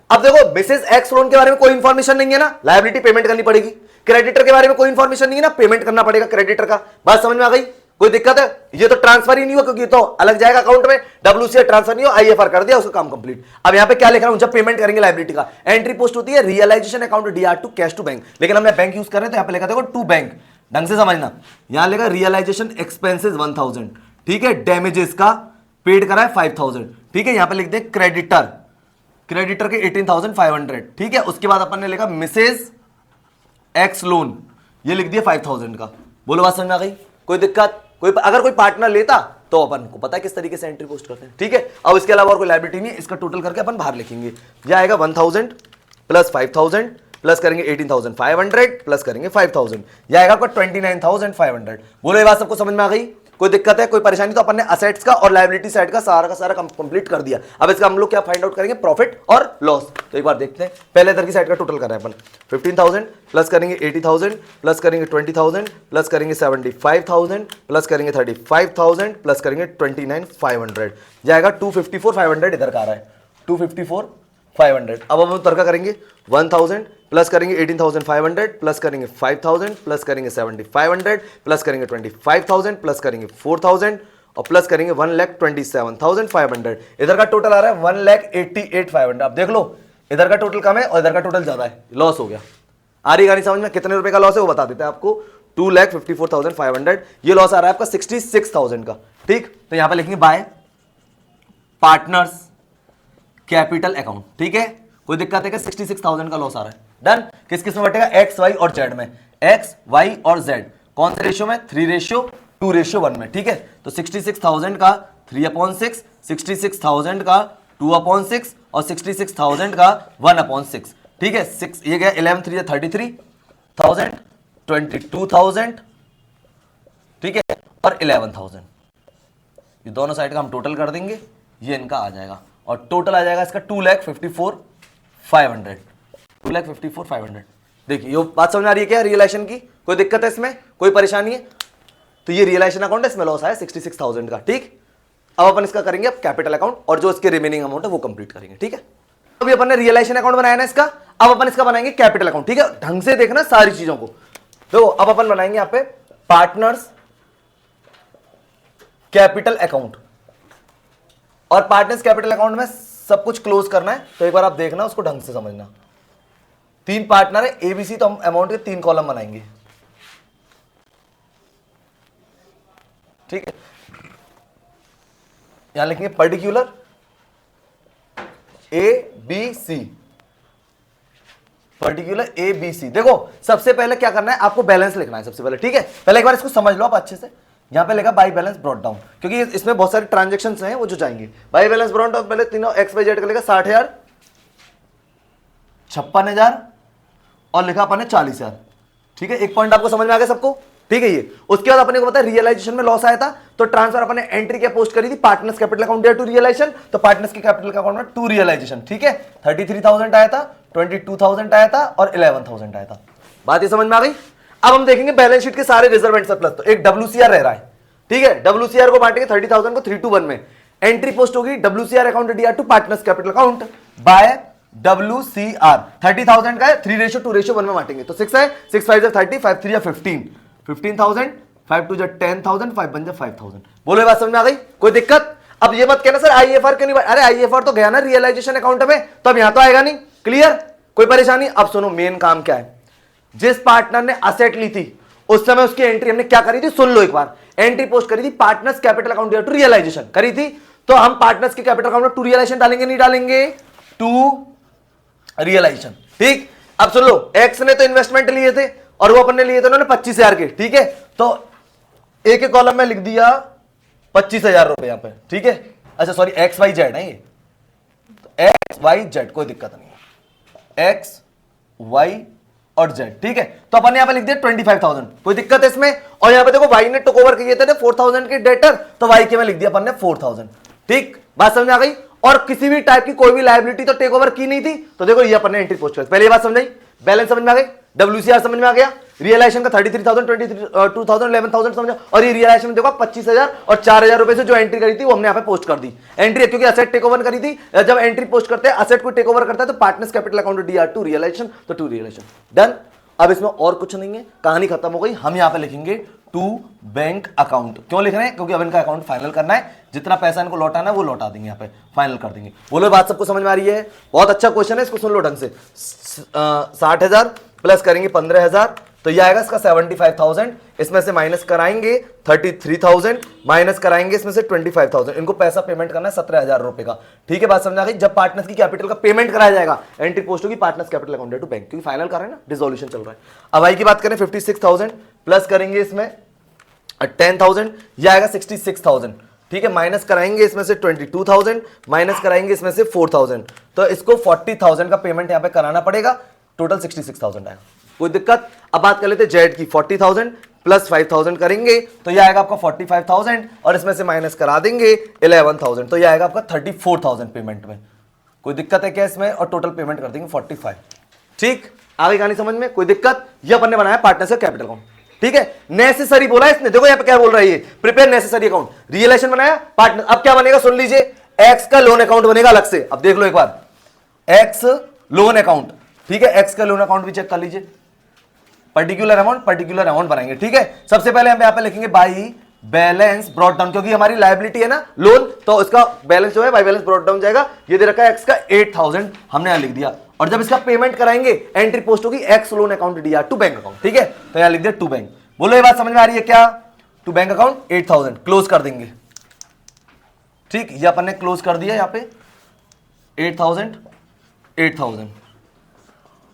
अब देखो मिसेस एक्स लोन के बारे में कोई इंफॉर्मेशन नहीं है ना, लायबिलिटी पेमेंट करनी पड़ेगी। क्रेडिटर के बारे में कोई इंफॉर्मेशन नहीं है ना, पेमेंट करना पड़ेगा क्रेडिटर का। बात समझ में आ गई? कोई दिक्कत है? ये तो ट्रांसफर ही नहीं हुआ क्योंकि तो अलग जाएगा अकाउंट में, WCR ट्रांसफर नहीं हो, IFR कर दिया, उसका काम कंप्लीट। अब यहाँ पे क्या लिख रहा हूं, जब पेमेंट करेंगे लायबिलिटी का, एंट्री पोस्ट होती है realisation account DR to cash to bank, लेकिन हमने बैंक यूज कर रहे हैं तो यहाँ पे लिखा देखो टू बैंक, ढंग से समझना। यहां लिखा रियलाइजेशन एक्सपेंसेस 1000, ठीक है, डैमेजेस का पेड करा है 5000, ठीक है। यहां पे लिख दे क्रेडिटर के 18500, ठीक है। उसके बाद अपन ने लिखा मिसेज एक्स लोन, ये लिख दिया 5000 का। बोलो बात समझ में आ गई? कोई दिक्कत? कोई अगर कोई पार्टनर लेता तो अपन को पता है किस तरीके से एंट्री पोस्ट करते हैं, ठीक है। अब इसके अलावा और कोई लायबिलिटी नहीं है, इसका टोटल करके अपन बाहर लिखेंगे। यह आएगा 1000 प्लस 5000 प्लस करेंगे 18500 प्लस करेंगे 5000, यह आएगा आपका 29500। बोलो ये बात सबको समझ में आ गई? कोई दिक्कत है, कोई परेशानी? तो अपन ने असेट्स का और लायबिलिटी साइड का सारा कंप्लीट कर दिया। अब इसका हम लोग क्या फाइंड आउट करेंगे, प्रॉफिट और लॉस। तो एक बार देखते हैं, पहले इधर की साइड का टोटल कर रहे हैं अपन, 15000 प्लस करेंगे 80000 प्लस करेंगे 20000 प्लस करेंगे 75000 प्लस करेंगे 35000 प्लस करेंगे 29500, जाएगा 254500। इधर का आ रहा है 254500। अब हम तड़का करेंगे 1000 प्लस करेंगे 18500 प्लस करेंगे 5000 प्लस करेंगे 7500 प्लस करेंगे 25000 प्लस करेंगे 4000 और प्लस करेंगे 1,27,500। इधर का टोटल आ रहा है 1,88,500। अब देख लो इधर का टोटल कम है और इधर का टोटल ज्यादा है, लॉस हो गया। आ रही गाड़ी समझ में? कितने रुपए का लॉस है वो बता देते हैं आपको, 2,54,500। ये लॉस आ रहा है आपका 66,000 का, ठीक। तो यहां पर लिखेंगे बाय पार्टनर्स कैपिटल अकाउंट, ठीक है। कोई दिक्कत है कि 66,000 का लॉस आ रहा है। डन। किस किस में बटेगा? एक्स वाई और जेड में। एक्स वाई और जेड कौन से रेशियो में? 3:2:1 में, ठीक है। तो 66,000 का 3/6, 66,000 का 2/6 और 66,000 का 1/6, ठीक है। 6 ये गया 11 3 33,000, 22,000, ठीक है, और 11,000। ये दोनों साइड का हम टोटल कर देंगे, ये इनका आ जाएगा और टोटल आ जाएगा इसका 2,54,500। 2,54,500। देखिए ये बात समझ आ रही है क्या रियलाइजेशन की? कोई दिक्कत है इसमें? कोई परेशानी है? तो ये रियलाइजेशन अकाउंट है, इसमें लॉस आया 66,000 का, ठीक। अब अपन इसका करेंगे अब कैपिटल अकाउंट और जो इसके रिमेनिंग अमाउंट है वो कंप्लीट करेंगे, ठीक है। अभी अपन ने रियलाइजेशन अकाउंट बनाया ना इसका, अब अपन इसका बनाएंगे कैपिटल अकाउंट, ठीक है। ढंग से देखना सारी चीजों को। देखो अब अपन बनाएंगे यहां पे पार्टनर्स कैपिटल अकाउंट और पार्टनर्स कैपिटल अकाउंट में सब कुछ क्लोज करना है, तो एक बार आप देखना उसको ढंग से समझना। 3 पार्टनर है ABC, तो हम अमाउंट के 3 कॉलम बनाएंगे, ठीक है। यहां लिखेंगे पर्टिकुलर ABC, पर्टिकुलर ABC। देखो सबसे पहले क्या करना है, आपको बैलेंस लिखना है सबसे पहले, ठीक है। पहले एक बार इसको समझ लो आप अच्छे से। यहां पे लिखा बाई बैलेंस ब्रॉट डाउन, क्योंकि इसमें बहुत सारे ट्रांजेक्शन्स हैं वो जो जाएंगे। बाई बैलेंस ब्रॉट डाउन पहले तीनों एक्स वाई जेड का लिखा 60,000, 56,000 और लिखा अपन ने 40,000, ठीक है। एक पॉइंट आपको समझ में आ गया सबको, ठीक है। ये उसके बाद अपने को पता है रियलाइजेशन में लॉस आया था, तो ट्रांसफर अपने एंट्री क्या पोस्ट करी थी, partners capital account to realisation, तो पार्टनर्स के कैपिटल अकाउंट में टू रियलाइजेशन, ठीक है। 33,000 आया था, 22,000 आया था और 11,000 आया था। बात ये समझ में आ गई? अब हम देखेंगे बैलेंस शीट के सारे रिजर्व एंड सरप्लस। तो एक WCR रह रहा है, ठीक है। WCR को बांटेंगे 30,000 को 3:1 में। एंट्री पोस्ट होगी WCR account DR to partners capital account by WCR। 30,000 का है, 3:2:1 में बांटेंगे, तो 6 है, 6 5 30, 5 3 15, 15,000, 5 2 10,000, 5 1 5,000। बोलो ये बात समझ में आ गई? कोई दिक्कत? अब ये मत कहना सर IFR क्यों नहीं, अरे IFR तो गया ना रियलाइजेशन अकाउंट में, तो अब यहां तो आएगा नहीं। क्लियर? कोई परेशानी? अब सुनो मेन काम क्या है। जिस पार्टनर ने असेट ली थी उस समय उसकी एंट्री हमने क्या करी थी, सुन लो एक बार। एंट्री पोस्ट करी थी partners capital account to realisation करी थी, तो हम पार्टनर्स के कैपिटल अकाउंट में टू रियलाइजेशन डालेंगे, नहीं डालेंगे? टू रियलाइजेशन, ठीक। अब सुन लो, एक्स ने तो इन्वेस्टमेंट लिए थे और वो अपन ने लिए थे उन्होंने 25,000 के, ठीक है। तो एक एक कॉलम में लिख दिया 25,000 रुपए यहां पे, ठीक है। अच्छा सॉरी, एक्स वाई जेड है ये, एक्स वाई जेड, कोई दिक्कत नहीं है, एक्स वाई और जेड, ठीक है। तो अपन यहां पे लिख दिया 25,000, कोई दिक्कत है इसमें? और यहां पे देखो वाई ने टुक ओवर किए थे 4,000 के डेटर, तो वाई के में लिख दिया अपन ने 4,000, ठीक। बात समझ आ गई? और किसी भी टाइप की कोई भी लायबिलिटी तो टेक ओवर की नहीं थी, तो देखो ये अपन ने एंट्री पोस्ट कर। पहले ये बात समझ आई? बैलेंस समझ में आ गई? WCR समझ में आ गया? रियलाइजेशन का 33,000, 22,000, 11,000 समझो, और ये रियलाइजेशन देखो 25,000 और 4,000 रुपए से जो एंट्री करी थी वो हमने यहाँ पे पोस्ट कर दी। एंट्री क्योंकि असेट टेक ओवर करी थी, जब एंट्री पोस्ट करते हैं असेट को टेक ओवर करता है तो partners capital account DR to realisation, तो टू रियलाइजेशन डन। अब इसमें और कुछ नहीं है, कहानी खत्म हो गई। हम यहाँ पे लिखेंगे टू बैंक अकाउंट। क्यों लिख रहे हैं? क्योंकि अब इनका अकाउंट फाइनल करना है, जितना पैसा इनको लौटाना है वो लौटा देंगे, यहाँ पे फाइनल कर देंगे। बोलो बात सबको समझ में आ रही है? बहुत अच्छा क्वेश्चन है, इसको सुन लो ढंग से। 60,000 प्लस करेंगे 15,000 तो ये आएगा इसका 75,000, इसमें से माइनस कराएंगे 33,000, माइनस कराएंगे इसमें से 25,000। इनको पैसा पेमेंट करना है 17,000 रुपए का। ठीक है, बात समझ आ गई? जब पार्टनर्स की कैपिटल का पेमेंट कराया जाएगा एंट्री पोस्ट होगी partners capital account to bank, क्योंकि फाइनल कर रहे हैं ना, डिसोल्यूशन चल रहा है। अब आई की बात करें 56,000 प्लस करेंगे इसमें 10,000, ये आएगा 66,000। ठीक है, माइनस कराएंगे इसमें से 22,000, माइनस कराएंगे इसमें से 4,000, तो इसको 40,000 का पेमेंट यहां पे कराना पड़ेगा, टोटल 66,000 आएगा। कोई दिक्कत? अब बात कर लेते हैं जेड की। 40,000 प्लस 5,000 करेंगे तो यह आएगा आपका 45,000 और इसमें से माइनस करा देंगे 11,000, तो यह आएगा आपका 34,000 पेमेंट में। कोई दिक्कत है क्या इसमें? और टोटल पेमेंट कर देंगे 45। ठीक, आगे कहानी समझ में? कोई दिक्कत? ये अपन ने बनाया पार्टनरशिप कैपिटल अकाउंट। ठीक है, नेसेसरी बोला इसने, देखो यहाँ पे क्या बोल रहा है ये, प्रिपेयर नेसेसरी अकाउंट। रियलाइजेशन बनाया पार्टनर, अब क्या बनेगा सुन लीजिए, एक्स का लोन अकाउंट बनेगा अलग से। अब देख लो एक बार, एक्स लोन अकाउंट। ठीक है, एक्स का लोन अकाउंट भी चेक कर लीजिए, पर्टिकुलर अमाउंट बनाएंगे। ठीक है, सबसे पहले हम यहाँ पे लिखेंगे बाई बैलेंस ब्रॉट डाउन, क्योंकि हमारी लायबिलिटी है ना लोन, तो इसका बैलेंस जो है बाई बैलेंस ब्रॉट डाउन जाएगा। ये दे रखा है एक्स का 8,000, हमने यहां लिख दिया। और जब इसका पेमेंट कराएंगे एंट्री पोस्ट होगी ex loan account DR to bank account. ठीक है, तो यहां लिख दिया टू बैंक। बोलो ये बात समझ में आ रही है क्या? टू बैंक अकाउंट 8,000 क्लोज कर देंगे। ठीक, ये अपन ने क्लोज कर दिया यहाँ पे 8,000।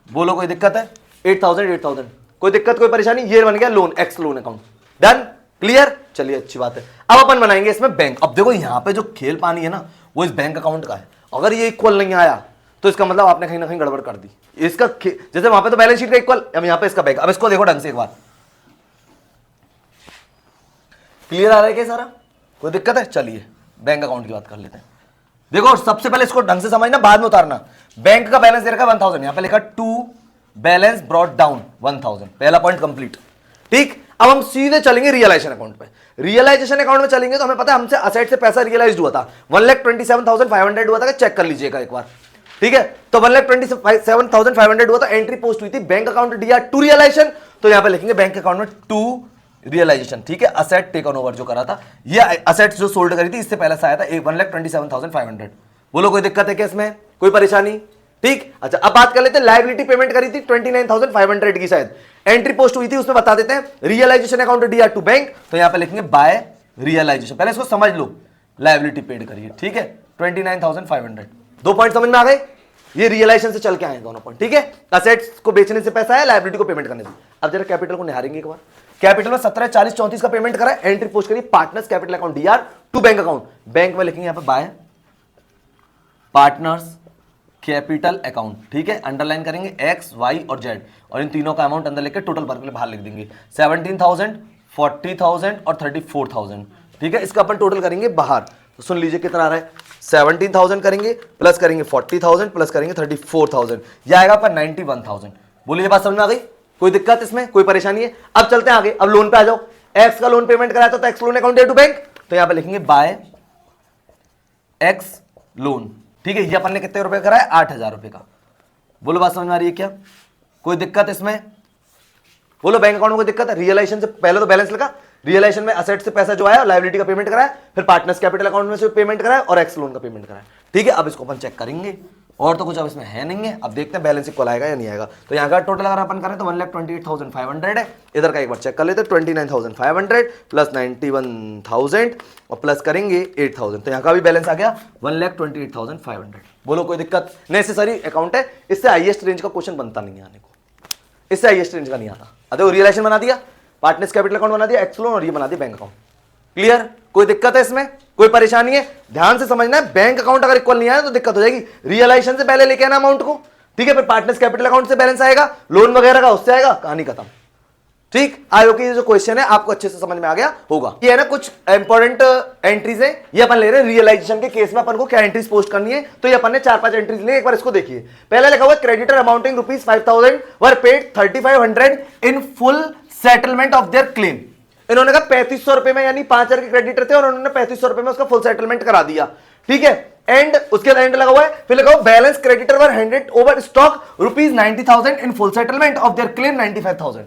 बोलो कोई दिक्कत है? 8,000 कोई दिक्कत कोई परेशानी? ये बन गया loan, x loan account. Done, clear? चलिए अच्छी बात है। अब अपन बनाएंगे इसमें बैंक। अब देखो यहां पे जो खेल पानी है ना वो इस बैंक अकाउंट का है। अगर ये इक्वल नहीं आया तो इसका मतलब आपने कहीं ना कहीं गड़बड़ कर दी। इसका जैसे वहां पे तो बैलेंस शीट का इक्वल, अब यहां पे इसका बैंक। अब इसको देखो ढंग से एक बार, क्लियर आ रहा है क्या सारा? कोई दिक्कत है? चलिए बैंक अकाउंट की बात कर लेते हैं। देखो सबसे पहले इसको ढंग से समझना, बाद में उतारना। बैंक का बैलेंस दे रखा 1,000, यहां पे लिखा टू बैलेंस ब्रॉट डाउन 1,000, पहला पॉइंट कंप्लीट। ठीक, अब हम सीधे चलेंगे रियलाइजेशन अकाउंट पे। रियलाइजेशन अकाउंट में चलेंगे तो हमें पता है हमसे असेट से पैसा रियलाइज हुआ था 1,27,500 हुआ था, चेक कर लीजिएगा एक बार। ठीक है, तो 1,27,500 हुआ था, एंट्री पोस्ट हुई थी bank account DR to realisation, तो यहां पे लिखेंगे बैंक अकाउंट में टू रियलाइजेशन। ठीक है, असेट टेक ऑन ओवर जो करा था, ये असेट जो सोल्ड करी थी इससे पहले से आया था 1,27,500। बोलो कोई दिक्कत है क्या इसमें? कोई परेशानी? ठीक, अच्छा अब बात कर लेते हैं लायबिलिटी पेमेंट करी थी 29,500 की, शायद एंट्री पोस्ट हुई थी, उसमें बता देते हैं realisation account DR to bank, तो यहां पे लिखेंगे बाय रियलाइजेशन। पहले इसको समझ लो, लायबिलिटी पेड करिए। ठीक है, 29,500। दो पॉइंट समझ में आ गए? ये रियलाइजेशन से चल के आए दोनों पॉइंट। ठीक है, असेट्स को बेचने से पैसा है, लायबिलिटी को पेमेंट करने से। अब जरा कैपिटल को निहारेंगे एक बार। कैपिटल में 17, 40, 34 का पेमेंट करा, एंट्री पोस्ट करिए partners capital account DR to bank account. Bank में लिखेंगे यहां पे बाय पार्टनर्स कैपिटल अकाउंट। ठीक है, अंडरलाइन करेंगे एक्स वाई और जेड, और इन तीनों का अमाउंट अंदर लेकर टोटल भर के बाहर लिख देंगे 17,000, 40,000 और 34,000। ठीक है, इसका अपन टोटल करेंगे बाहर, तो सुन लीजिए कितना आ रहा है। 17,000 करेंगे प्लस करेंगे 40,000 प्लस करेंगे 34,000, यह आएगा अपन 91,000। बोलिए बात समझ में आ गई? कोई दिक्कत इसमें? कोई परेशानी है? अब चलते हैं आगे, अब लोन पे आ जाओ। एक्स का लोन पेमेंट कराया तो ex loan account to bank, तो यहां पे लिखेंगे बाय एक्स लोन। ठीक है, ये अपन ने कितने रुपए कराया? 8,000 रुपए का। बोलो बात समझ में आ रही है क्या? कोई दिक्कत इसमें? बोलो बैंक अकाउंट में कोई दिक्कत है? रियलाइजेशन से पहले तो बैलेंस लगा, रियलाइजेशन में असेट से पैसा जो आया लायबिलिटी का पेमेंट कराया, फिर पार्टनर्स कैपिटल अकाउंट में से पेमेंट कराया और एक्स लोन का पेमेंट कराया। ठीक है, अब इसको अपन चेक करेंगे, और तो कुछ अब इसमें है नहीं है। अब देखते हैं बैलेंस इक्वल आएगा या नहीं आएगा। तो यहाँ का टोटल अगर अपन करें तो 1,28,500 है। इधर का एक बार चेक कर लेते हैं, 29,500 प्लस 91,000 और प्लस करेंगे 8,000, तो यहाँ का भी बैलेंस आ गया 1,28,500। बोलो कोई दिक्कत? नेसेसरी अकाउंट है, इससे हाईएस्ट रेंज का क्वेश्चन बनता नहीं है आने को, इससे हाईएस्ट रेंज का नहीं आता। अरे रियलाइजेशन बना दिया, पार्टनर्स कैपिटल अकाउंट बना दिया, एक्स लोन, और ये बना दिया बैंक अकाउंट। क्लियर? कोई दिक्कत है इसमें? कोई परेशानी है? ध्यान से समझना है, बैंक अकाउंट अगर इक्वल नहीं आया तो दिक्कत हो जाएगी। रियलाइजेशन से पहले लेके आना अमाउंट को, ठीक है, फिर पार्टनर्स कैपिटल अकाउंट से बैलेंस आएगा, लोन वगैरह का उससे आएगा, कहानी खत्म। ठीक, आई होप ये जो क्वेश्चन है आपको अच्छे से समझ में आ गया होगा। ये है ना कुछ इंपॉर्टेंट एंट्रीज है, ये अपन ले रहे हैं रियलाइजेशन के केस में अपन को क्या एंट्रीज पोस्ट करनी है। तो ये अपन ने 4-5 एंट्रीज लिए, एक बार इसको देखिए। पहले लिखा हुआ creditor amounting ₹5,000 were paid 3,500 in full settlement of their claim. इन्होंने कहा 3,500 रुपए में, यानी 5,000 के क्रेडिटर थे और उन्होंने 3,500 रुपए में उसका फुल सेटलमेंट करा दिया। ठीक है, एंड उसके बाद एंड लगा हुआ है, फिर लगा हुआ balance creditor were handed over stock ₹90,000 in full settlement of their claim 95,000।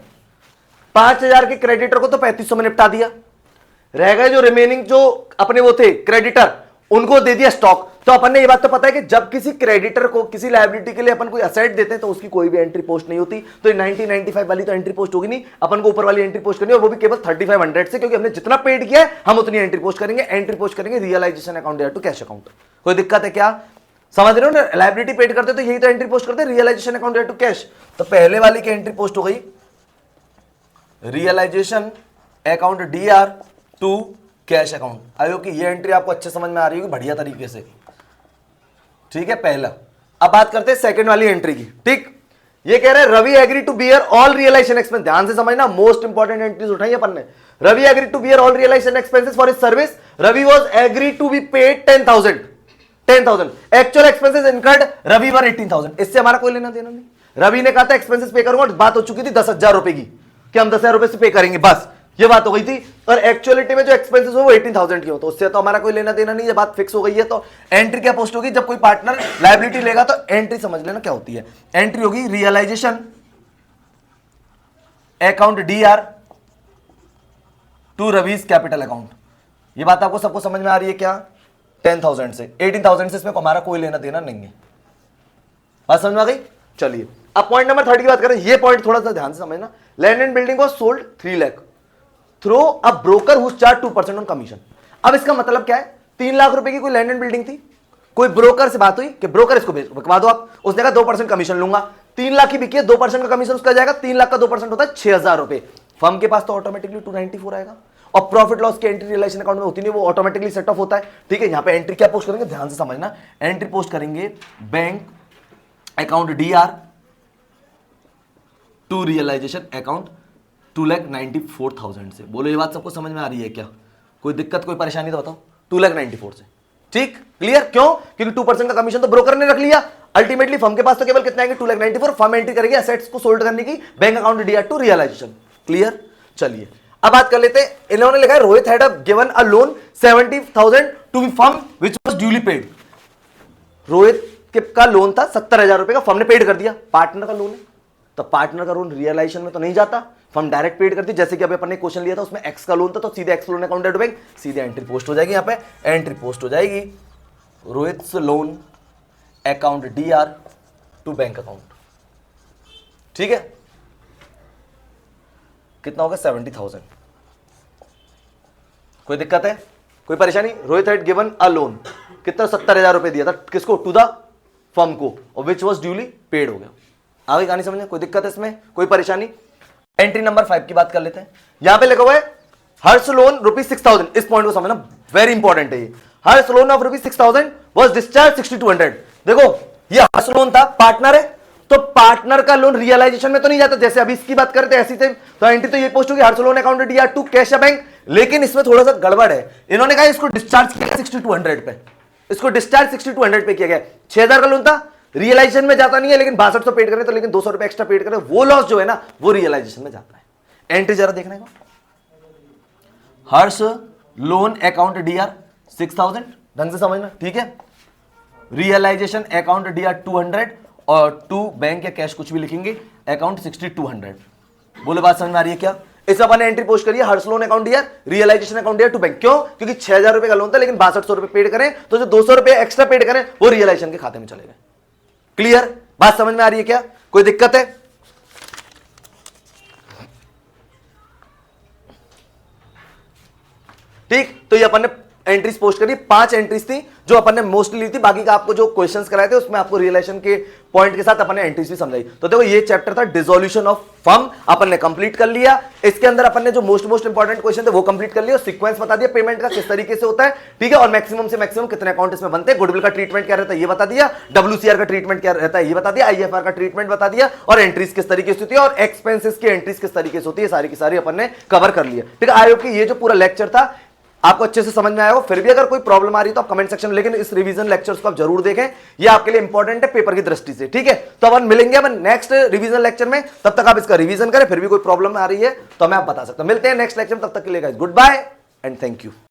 5,000 के क्रेडिटर को तो 3,500 में निपटा दिया, रह गए जो रिमेनिंग जो अपने वो थे क्रेडिटर, उनको दे दिया स्टॉक। तो अपन ने ये बात तो पता है कि जब किसी क्रेडिटर को किसी लायबिलिटी के लिए अपन कोई असेट देते हैं तो उसकी कोई भी एंट्री पोस्ट नहीं होती। तो 90-95 वाली तो एंट्री पोस्ट होगी नहीं, अपन को ऊपर वाली एंट्री पोस्ट करनी है, और वो भी केवल 3,500 से, क्योंकि हमने जितना पेड किया है हम उतनी एंट्री पोस्ट करेंगे। एंट्री पोस्ट करेंगे realisation account to cash account. कोई दिक्कत है क्या? समझ रहे हो ना, लायबिलिटी पेड करते तो यही तो एंट्री पोस्ट करते, रियलाइजेशन अकाउंट टू कैश। तो पहले वाली की एंट्री पोस्ट हो गई realisation account DR to cash account. आयो कि ये एंट्री आपको अच्छे समझ में आ रही होगी बढ़िया तरीके से। ठीक है, पहला। अब बात करते हैं सेकंड वाली एंट्री की। ठीक, ये कह रहे हैं Ravi agree to bear all realization expense. ध्यान से समझना, मोस्ट इंपॉर्टेंट एंट्रीज उठाई अपन ने। Ravi agree to bear all realization expenses for his service. Ravi was agree to be paid 10,000 actual expenses incurred Ravi were 18,000। इससे हमारा कोई लेना देना नहीं। रवि ने कहा था एक्सपेंसेस पे करूंगा, बात हो चुकी थी 10,000 रुपए की कि हम 10,000 रुपए से पे करेंगे, बस ये बात हो गई थी। और एक्चुअलिटी में जो एक्सपेंसेस हो वो 18,000 की हो, तो उससे तो हमारा कोई लेना देना नहीं, ये बात फिक्स हो गई है। तो एंट्री क्या पोस्ट होगी? जब कोई पार्टनर लायबिलिटी लेगा तो एंट्री समझ लेना क्या होती है। एंट्री होगी realisation account DR to Ravi's capital account. ये बात आपको सबको समझ में आ रही है क्या? 10,000 से 18,000 से इसमें हमारा कोई लेना देना नहीं है। बात समझ में आ गई? चलिए अब पॉइंट नंबर 30 की बात करें। ये पॉइंट थोड़ा सा ध्यान से समझना। Land and building was sold 3 lakh through a broker who charge 2% on commission. अब इसका मतलब क्या है? 3 लाख रुपए की कोई लैंड एंड बिल्डिंग थी, कोई ब्रोकर से बात हुई कि ब्रोकर इसको बिकवा दो आप, उसने कहा 2% कमीशन लूंगा। 3 लाख की बिकी है, 2% का कमीशन उसका जाएगा। 3 लाख का 2% होता है 6,000 रुपए। फर्म के पास तो ऑटोमेटिकली 294 आएगा, और प्रॉफिट लॉस की एंट्री रियलाइजेशन अकाउंट में होती नहीं, वो ऑटोमेटिकली सेट ऑफ होता है। ठीक है, यहां पे एंट्री क्या पोस्ट करेंगे? ध्यान से समझना। एंट्री पोस्ट करेंगे bank account DR to realisation account 2,94,000 से। बोलो ये बात सबको समझ में आ रही है क्या? कोई दिक्कत कोई परेशानी तो बताओ। 2,94,000 से। ठीक, क्लियर? क्यों? क्योंकि 2% का कमीशन तो ब्रोकर ने रख लिया। अल्टीमेटली फर्म के पास तो केवल कितना आएंगे? 2,94,000। फर्म एंट्री करेगी एसेट्स को सोल्ड करने की bank account DR to realisation. Clear? चलिए अब बात कर लेते हैं। इन्होंने लिखा है Rohit had given a loan 70,000 to be firm which was duly paid. Rohit का लोन था 70,000 रुपए का, फर्म ने पेड कर दिया। पार्टनर का लोन है तो पार्टनर का लोन रियलाइजेशन में तो नहीं जाता, फर्म डायरेक्ट पेड करती। जैसे कि अभी अपन ने क्वेश्चन लिया था उसमें एक्स का लोन था, तो सीधे एक्स लोन अकाउंट बैंक, सीधे एंट्री पोस्ट हो जाएगी। यहां पे एंट्री पोस्ट हो जाएगी Rohit loan account DR to bank account. ठीक है, कितना होगा? 70,000। कोई दिक्कत है? कोई परेशानी? Rohit had given a loan, कितना? 70,000 रुपए दिया था किसको? टू द फर्म को, और विच वॉज ड्यूली पेड हो गया। आगे कहानी समझे? कोई दिक्कत है इसमें? कोई परेशानी? एंट्री नंबर 5 की बात कर लेते हैं। यहां पे लिखा हुआ है हर्ष लोन ₹6,000। इस पॉइंट को समझना, वेरी इंपॉर्टेंट है ये। हर्ष लोन ऑफ ₹6,000 वाज डिस्चार्ज 6200। देखो ये हर्ष लोन था, पार्टनर है, तो पार्टनर का लोन रियलाइजेशन में तो नहीं जाता, जैसे अभी इसकी बात करते हैं ऐसी थे। तो एंट्री तो ये पोस्ट होगी Harsh loan account DR to cash bank. लेकिन इसमें थोड़ा सा गड़बड़ है, इन्होंने कहा इसको डिस्चार्ज किया 6200 पे, इसको डिस्चार्ज 6200 पे किया गया। 6,000 का लोन था, रियलाइजेशन में जाता नहीं है, लेकिन 6200 पेड करें तो, लेकिन 200 रुपए एक्स्ट्रा पेड करें, वो लॉस जो है ना वो रियलाइजेशन में जाता है। एंट्री जरा देखने को, हर्ष लोन अकाउंट DR 6,000, ढंग से समझना। ठीक है, रियलाइजेशन अकाउंट DR 200 और टू बैंक या कैश कुछ भी लिखेंगे, अकाउंट 6200। बोलो बात समझ में आ रही है क्या? इस अपन ने एंट्री पोस्ट करी है Harsh loan account DR realization account DR to bank. क्यों? क्योंकि 6,000 रुपए का लोन था, लेकिन 6200 रुपए पेड करें तो जो 200 रुपए एक्स्ट्रा पेड करें वो रियलाइजेशन के खाते में चले गए। क्लियर? बात समझ में आ रही है क्या? कोई दिक्कत है? ठीक, तो ये अपन ने एंट्रीज पोस्ट करी, 5 एंट्रीज थी जो अपन ने मोस्टली ली थी, बाकी का आपको जो क्वेश्चंस कराए थे उसमें आपको रिलेशन के पॉइंट के साथ अपन ने एंट्रीज भी समझाई। तो देखो ये चैप्टर था डिसोल्यूशन ऑफ फर्म, अपन ने कंप्लीट कर लिया। इसके अंदर अपन ने जो मोस्ट इंपॉर्टेंट क्वेश्चन थे वो कंप्लीट कर लिया, सीक्वेंस बता दिया पेमेंट का किस तरीके से होता है, ठीक है, और मैक्सिमम से मैक्सिमम कितने अकाउंट इसमें बनते हैं, गुडविल का ट्रीटमेंट क्या रहता है ये बता दिया, WCR का ट्रीटमेंट क्या रहता है ये बता दिया, IFR का ट्रीटमेंट बता दिया, और एंट्रीज किस तरीके से होती है और एक्सपेंसेस की एंट्रीज किस तरीके से होती है, सारी की सारी अपन ने कवर कर लिया। ठीक है, आई होप कि ये जो पूरा लेक्चर था आपको अच्छे से समझ में आया हो। फिर भी अगर कोई प्रॉब्लम आ रही है तो आप कमेंट सेक्शन में, लेकिन इस रिवीजन लेक्चर्स को आप जरूर देखें, ये आपके लिए इंपॉर्टेंट है पेपर की दृष्टि से। ठीक है, तो अपन मिलेंगे अपन नेक्स्ट रिवीजन लेक्चर में, तब तक आप इसका रिवीजन करें। फिर भी कोई प्रॉब्लम आ रही है तो मैं आप बता सकता हूं। मिलते हैं नेक्स्ट लेक्चर में, तब तक के लिए guys goodbye and thank you.